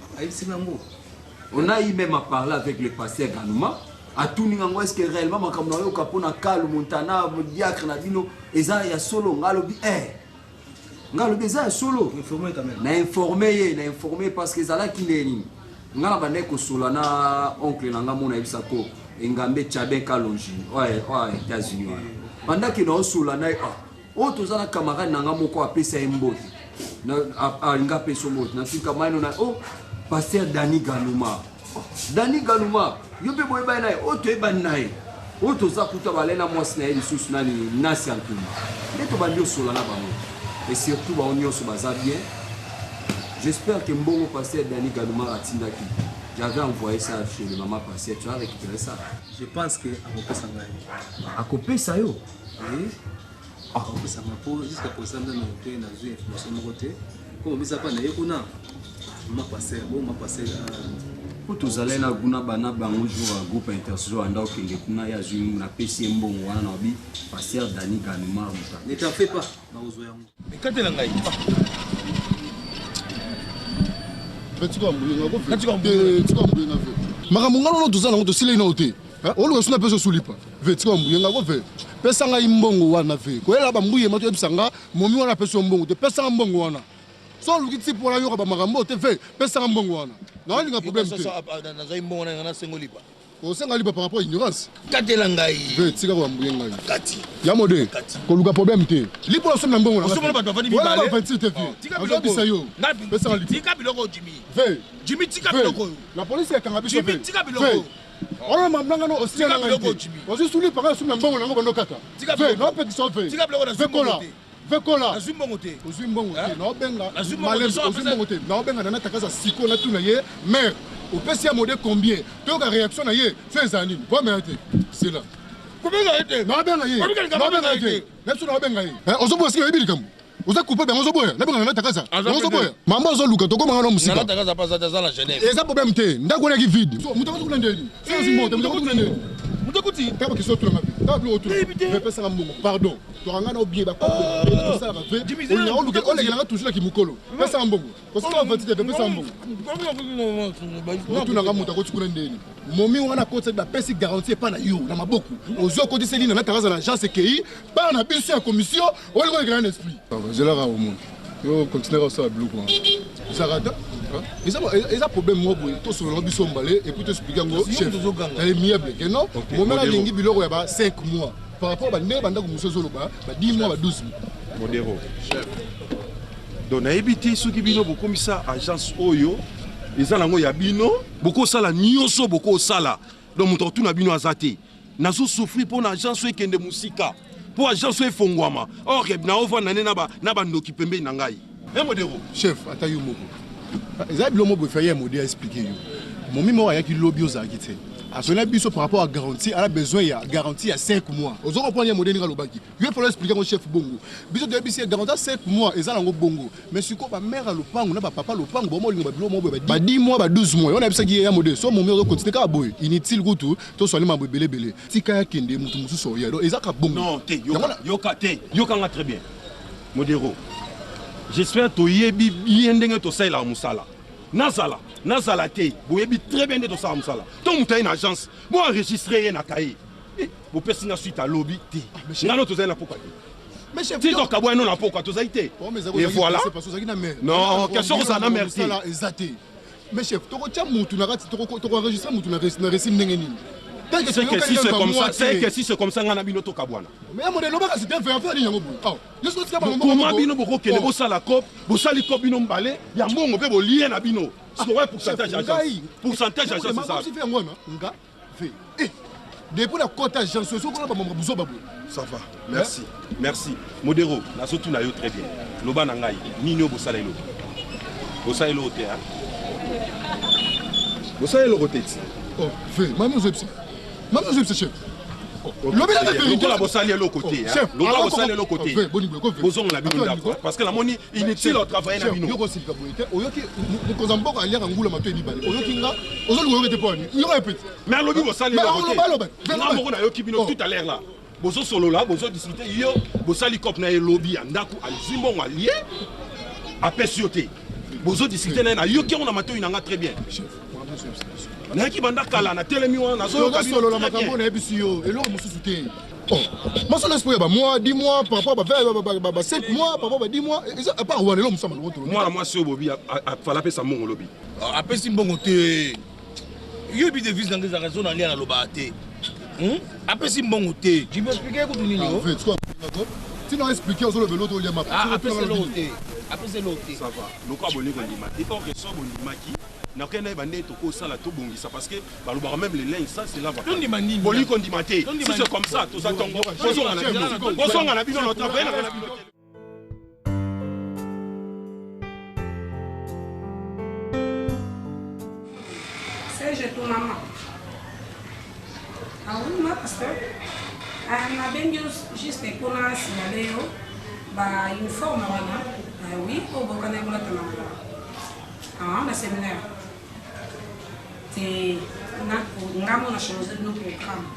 on a eu même à parler avec le pasteur Ganouma. À tout le monde, est-ce que réellement, comme on a eu Capona, Cal, Montana, Diacre, Nadino, et ça, il y a solo, on a le bien solo. Informé parce que ça qui n'est pas là qui solana oncle nanga mona ibisako engambe Tchabin Kalonji ouais États-Unis pendant que nous solana oh tous na camarade nanga moko apesa mbote na alinga peso mbote na tika maino na oh pasteur Dani Ganouma yobe boye ba na oh to eba nae oh to za kuta balena mwasi na eli susu nani nasi antuma leto bandio solana bango. Et surtout, on y a bien. J'espère que mon pasteur Dani Ganouma a tindaki. J'avais envoyé ça chez le maman pasteur. Tu as récupéré ça? Je pense que à Kopé Sangaï. À Kopé Sayo? Oui. À Kopé Sangaï. Jusqu'à présent, nous avons une information de côté. Comme on ne sait pas, nous avons ma pasteur. Ma pasteur. Pour tous allez na guna bana bango jour à groupe interso anda okenge kuna ya zungu na PC mbongo wana na bi pasteur Dani Ganouma. Ne t'en fais pas. Na ozo yango. Mais quand tu l'as gagné. Makamungano no tuzana ngo tosile ina ote. Oluka suna peso sulipa. Vetika mbuyenga ko ve. Pesa nga imbongo wana ve. Ko ela ba mbuye mato ebisanga momi wana peso mbongo te pesa mbongo wana. So lukiti pour la yo ba makambo te ve pesa mbongo wana. Na linga problème te. Na za imbongo na ngana sengo lipa. Ko senga lipa par rapport à ignorance. Katela ngai. Ve tika ko mbuyenga. Kati. Ya mode. Ko luka problème te. Lipo so na mbongo na. So ba vani bibale. Wala ba te fi. Tika biloko. Pesa lipa. Tika biloko Jimmy. Ve. Jimmy tika biloko. La police est kanga biso ve. Jimmy tika biloko. On m'a demandé au ciel. On se souvient par exemple sur mbongo na ngo kata. Ve no pe kiso ve. Tika biloko na Vekola. Vekola. Azumbongo te. Azumbongo te. Na benga. Azumbongo te. Na benga na takaza siko na tuna ye. Mais au PC à modé combien? Tu as réaction à ye. Fais un anime. Bon mais c'est là. kobenga ete na benga ye na benga ye neso na benga ye ozo boya sika yebili kam oza couper ben ozo boya na benga na takaza ozo boya mamba ozo luka toko manga no musika na takaza pas ça la Genève eza problème te ndako na ki vide so muto ko ndeni so simbo te muto ko ndeni muto ko ti taba ki so tula mabi taba blo tula mais pesa nga mbongo pardon to ranga na obie ba ko to sala ba ve on ya oluka on legela toujours ki mukolo pesa mbongo ko so va tite pesa mbongo tuna nga muto ko tsikuna ndeni momi wana kote da pesi garantie pa na yo na maboko ozo ko diseli na takaza na agence KI pa na biso ya commission o le ko grand esprit je la ra au monde yo continuer à ça bloc quoi zarata ils a problème moi boy to solo biso mbalé et puis te expliquer ngo chef elle est miable que non moment la lingi biloko ya ba 5 mois par rapport ba ne banda ko musozo lo ba 10 mois ba 12 mois modéro chef donc na ebiti soki bino bokomisa agence oyo ezala ngo ya bino boko sala nyonso boko sala donc moto tuna bino azate nazo souffrir pour na agence ekende musika pour agence efongwama or na ova nane na ba ndoki pembe na ngai modéro chef atayo moko ezali bilo mo bo faire modéro expliquer yo momi mo ya ki lobby ozaki te asona biso par rapport à garantie a besoin ya garantie à 5 mois ozo comprendre modèle ni lobaki yo faut expliquer mon chef bongo biso de biso garantie 5 mois ezala ngo bongo mais siko ba mère lopango na ba papa lopango bo mo linga ba bilo mo ba 10 mois ba 12 mois on a bisa ki ya modèle so momi ozo continuer ka boy inutile kutu to so ma belé belé tika ya kende mutu musu so ya donc ezaka bongo non te yoka nga très bien modéro j'espère to yebi bien ndenge to sala musala Nazala te, vous avez très bien de ça musala. Donc vous avez une agence, vous enregistrez na cahier. Vous personne suite à lobby te. Ngano to na pourquoi. Mais chef, si donc aboy non na pourquoi to zaité. Et voilà. Non, question ça na merci. Mais chef, to ko tia mutu na kati to enregistrer mutu na récit ndenge nini. C'est que si c'est comme ça, c'est que si c'est comme ça ngana bino to kabwana. Mais à modèle lobaka c'était faire ni yango. Je suis pas comment bino boko kele bo sala cop, bo sali cop bino mbale, ya mbongo pe bo lien na bino. C'est ouais pourcentage agence. Pourcentage agence c'est ça. Nga fait. Depuis la quote agence so ko ba mo buzo babu. Ça va. Merci. Merci. Modéro, na so tu na yo très bien. Loba na ngai, nini bo sala lo. Bo sala lo te hein. Bo sala lo rotet. Oh, fait, maman je Maman, je chef. Le bossali est l'autre côté. Le bossali est l'autre côté. Bozon la bino d'accord. Parce que la monnaie inutile au travail na bino. Yo aussi ka boyete. Oyoki mukozamboko alia ngula mato ebibale. Oyoki nga ozolu ngoyote poni. Yo répète. Mais lobi bossali est l'autre côté. Nga moko na yoki bino tout à l'heure là. Bozo solo là, bozo discuter yo bossali cop na lobby andako alzimbo allié. Apesioté. Bozo discuter na yoki on a mato inanga très bien. Naki banda kala na telemi wana zo ka solo la makambo na ebisi yo eloko mususu te. Oh, moi solo espoir ba mois 10 mois par rapport ba 5 mois par rapport ba 10 mois et ça pas wana lo musama lo. Moi so bobi fala pesa mongo lobi. Apesi mbongo te. Yo bi devise dans des raisons na lia na loba te. Apesi mbongo te. Tu peux expliquer ko nini yo? En fait, quoi d'accord? Tu n'as expliqué aux autres l'autre lia ma. Apesi l'autre. Apesi l'autre. Ça va. Loko aboli ko ndima. Et pas que so boni maki. Na kende bande to ko sala to bongisa parce que balobara même les lignes ça c'est là va. Boli ko ndima te. Si c'est comme ça, tout ça tongo. Bozonga na bino notre travail na bino. C'est ton maman. Ah oui, ma pasteur. Na bengi juste pour na signaler ba uniforme wana. Ah oui, au bokana ngula tana. Ah, na séminaire. C'est ngamo na changer nos programmes.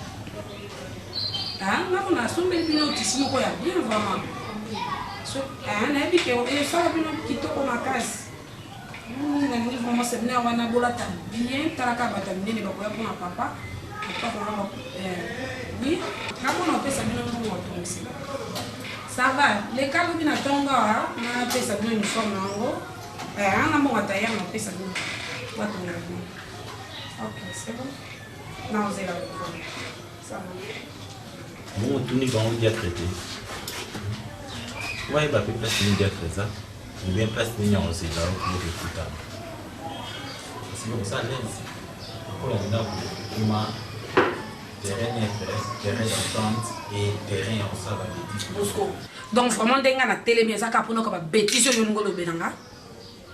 Ah, ngamo na sombe bino tisimo ko ya bien vraiment. So, na bi ke o e fa bino kitoko makasi. Na ni vraiment séminaire wana bolata bien talaka bata minene ba ko ya pour papa. Papa oui, ngamo na pesa bino ngo to aussi. Ça va, les cas où bina tonga na pesa bino uniforme ngo. On a mon tailleur, on fait ça. Ok, c'est bon. Non, c'est là. Ça va. Bon, tout n'est pas bien traité. Ouais, bah, peut place bien traité ça. Ou bien place bien aussi là, pour le tout ça. C'est comme ça, pour la vidéo, pour moi, terrain terrain d'entente et terrain en ça va. Donc, vraiment, dès qu'on a télé, mais ça, pour nous, comme bêtise, on nous le bénanga.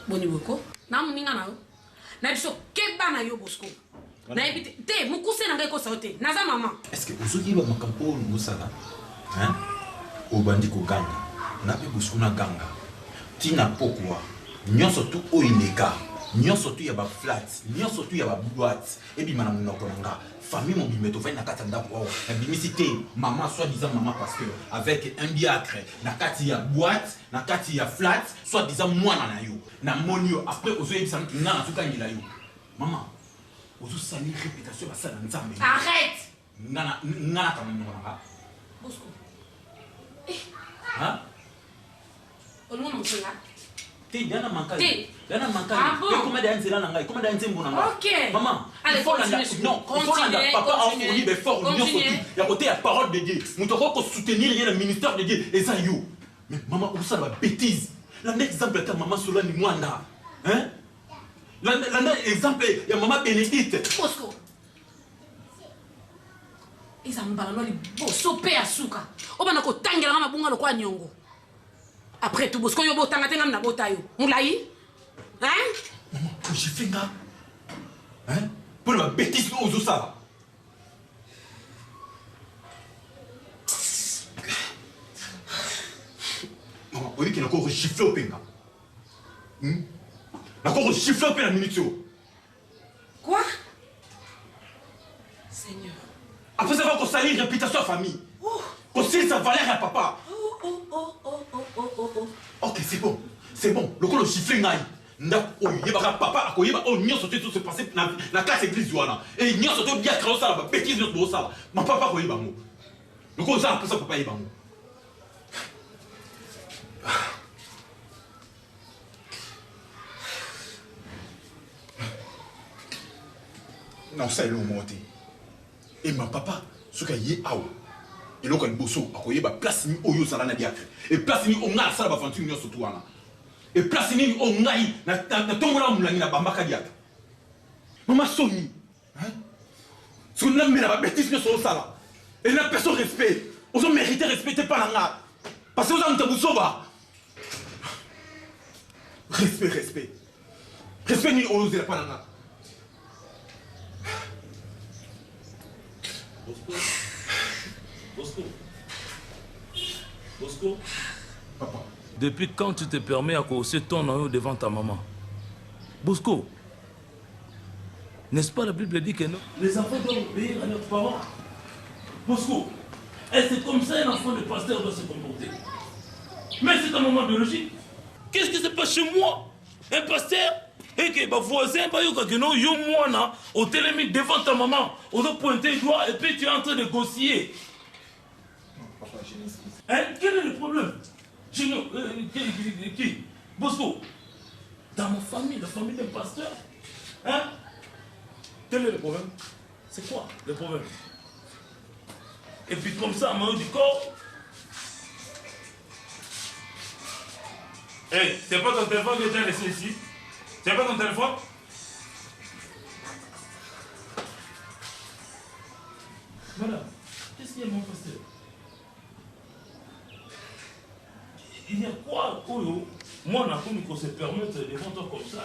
Boni boko na muninga na yo na biso keba na yo bosko nayebi te mokuse na ngai ekosa yo te naza mama. Est-ce que ozoyiba makambo oyo ngosala obandi koganga na mpe Bosco na ganga ntina pokwa nyonso tu oyo ileka nyonso tu ya baflat nyonso tu ya baboite ebima na monoko na nga famille mobimbe tovandi na kati ya ndako awa nabimisi te mama soi-disant mama pasteur avec un biacre na kati ya boite na kati ya flat soi-disant mwana na yo namoni yo après ozoyebisa nga nazokangela yo mama ozosali réputation basala nzambe arrête nga nakama monoko na nga Bosco olimo mosenga te dana mankali Te. dana mankali Ah bon? comment da nzela na ngai comment da nzembo na ngai Ok. maman Allez, il faut continue, la non il faut la papa a fourni des forts nyonso tu ya côté la parole de Dieu muto ko soutenir rien le ministère de Dieu et ça yo mais maman où ça va bêtise l'un exemple ta maman Solani Mwanda hein l'un exemple ya maman Bénédicte Bosco eza mbala no liboso mpe ya suka obana kotangelanga mabunga lokwa nyongo après tout Bosco yo botanga te ngam na bota yo mulai hein maman j'ai fait nga hein pour la bêtise aux osala maman oyi ki nako gifle openga nako gifle ope na minute yo quoi Seigneur après ça va qu'on salir réputation à famille qu'on salir sa valeur à papa ok c'est bon le coup le gifle ngai ndako oyo yebaka papa akoyeba oyo nyonso te se passe na classe église wana et nyonso to dia krao sala ba bêtise nyonso bosala ma papa akoyeba ngo loko ozala mposa papa yeba ngo naosala elongo moko te e ma papa soki aye awa eloko ya liboso akoyeba place nini oyo ozala na diacre e place nini onga asala baventure nyonso tu wana et place nini o ngai na tongola mulangi na bambaka diaka mama soni soki namela babétise nyonso osala et na personne respect ozo mérite respecte mpa na nga parce que oza moto busoba respect nini oyo ozela mpa na nga Bosco, papa. Depuis quand tu te permets à causer ton nom devant ta maman? Bosco, n'est-ce pas la Bible dit que non? Les enfants doivent obéir à leurs parents. Bosco, est-ce que comme ça un enfant de pasteur doit se comporter? Mais c'est un moment de logique. Qu'est-ce qui se passe chez moi? Un pasteur? Et que ma voisin, yo moi, au télémi devant ta maman, on doit pointer le doigt et puis tu es en train de négocier. Papa, je m'excuse. Hein? Quel est le problème? Qui? Bosco, dans ma famille, la famille d'un pasteur, hein? Quel est le problème? C'est quoi le problème? Et puis comme ça, à main du corps. Hey, c'est pas ton téléphone que tu as laissé ici? C'est pas ton téléphone? Madame, qu'est-ce qu'il y a mon pasteur? Il y a quoi, Koyo? Moi, on a comme qu'on se permette devant toi comme ça.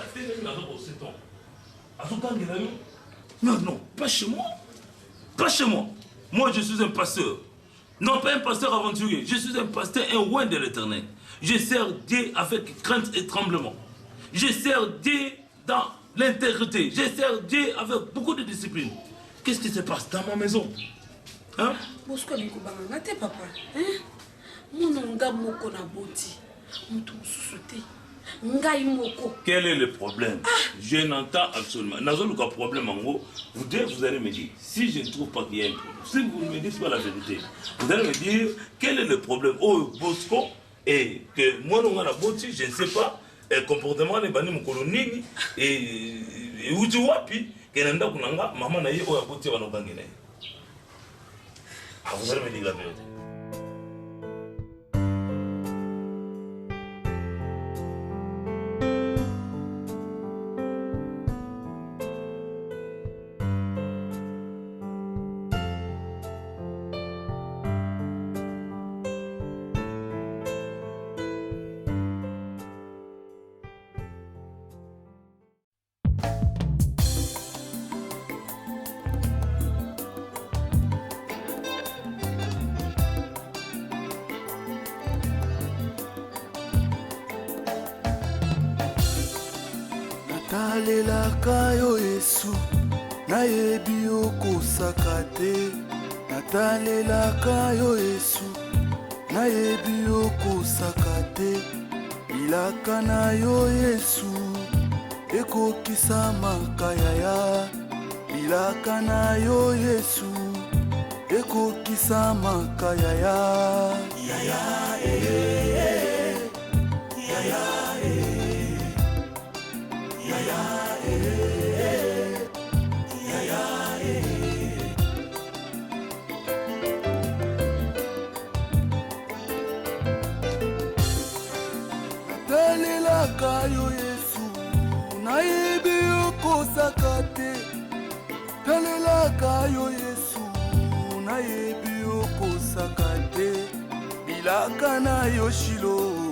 Non, pas chez moi. Pas chez moi. Moi, je suis un pasteur. Non, pas un pasteur aventurier. Je suis un pasteur, un roi de l'éternel. Je sers Dieu avec crainte et tremblement. Je sers Dieu dans l'intégrité. Je sers Dieu avec beaucoup de discipline. Qu'est-ce qui se passe dans ma maison? Hein? Bosco, papa. Hein? Mononga moko na boti. Mutu susuté. Ngai moko. Quel est le problème? Je n'entends absolument. N'avez aucun problème en gros. Vous allez me dire, si je ne trouve pas qu'il y a un problème, si vous ne me dites pas la vérité, vous allez me dire quel est le problème. Oh, Bosco, et que moi, non, la boti, je ne sais pas, le comportement de Bani Mokolonini, et où tu vois, puis, que Nanda Kunanga, maman n'a eu au boti, vous allez me dire la vérité. natalelaka yo Yesu nayebi okosaka te natalelaka yo Yesu nayebi okosaka te bilaka na yo Yesu ekokisa makayaya bilaka na yo Yesu ekokisa makayaya yaya yaya yaya natalelaka yo Yesu nayebi okosaka te talelaka yo Yesu nayebi okosaka te bilaka na yo Shilo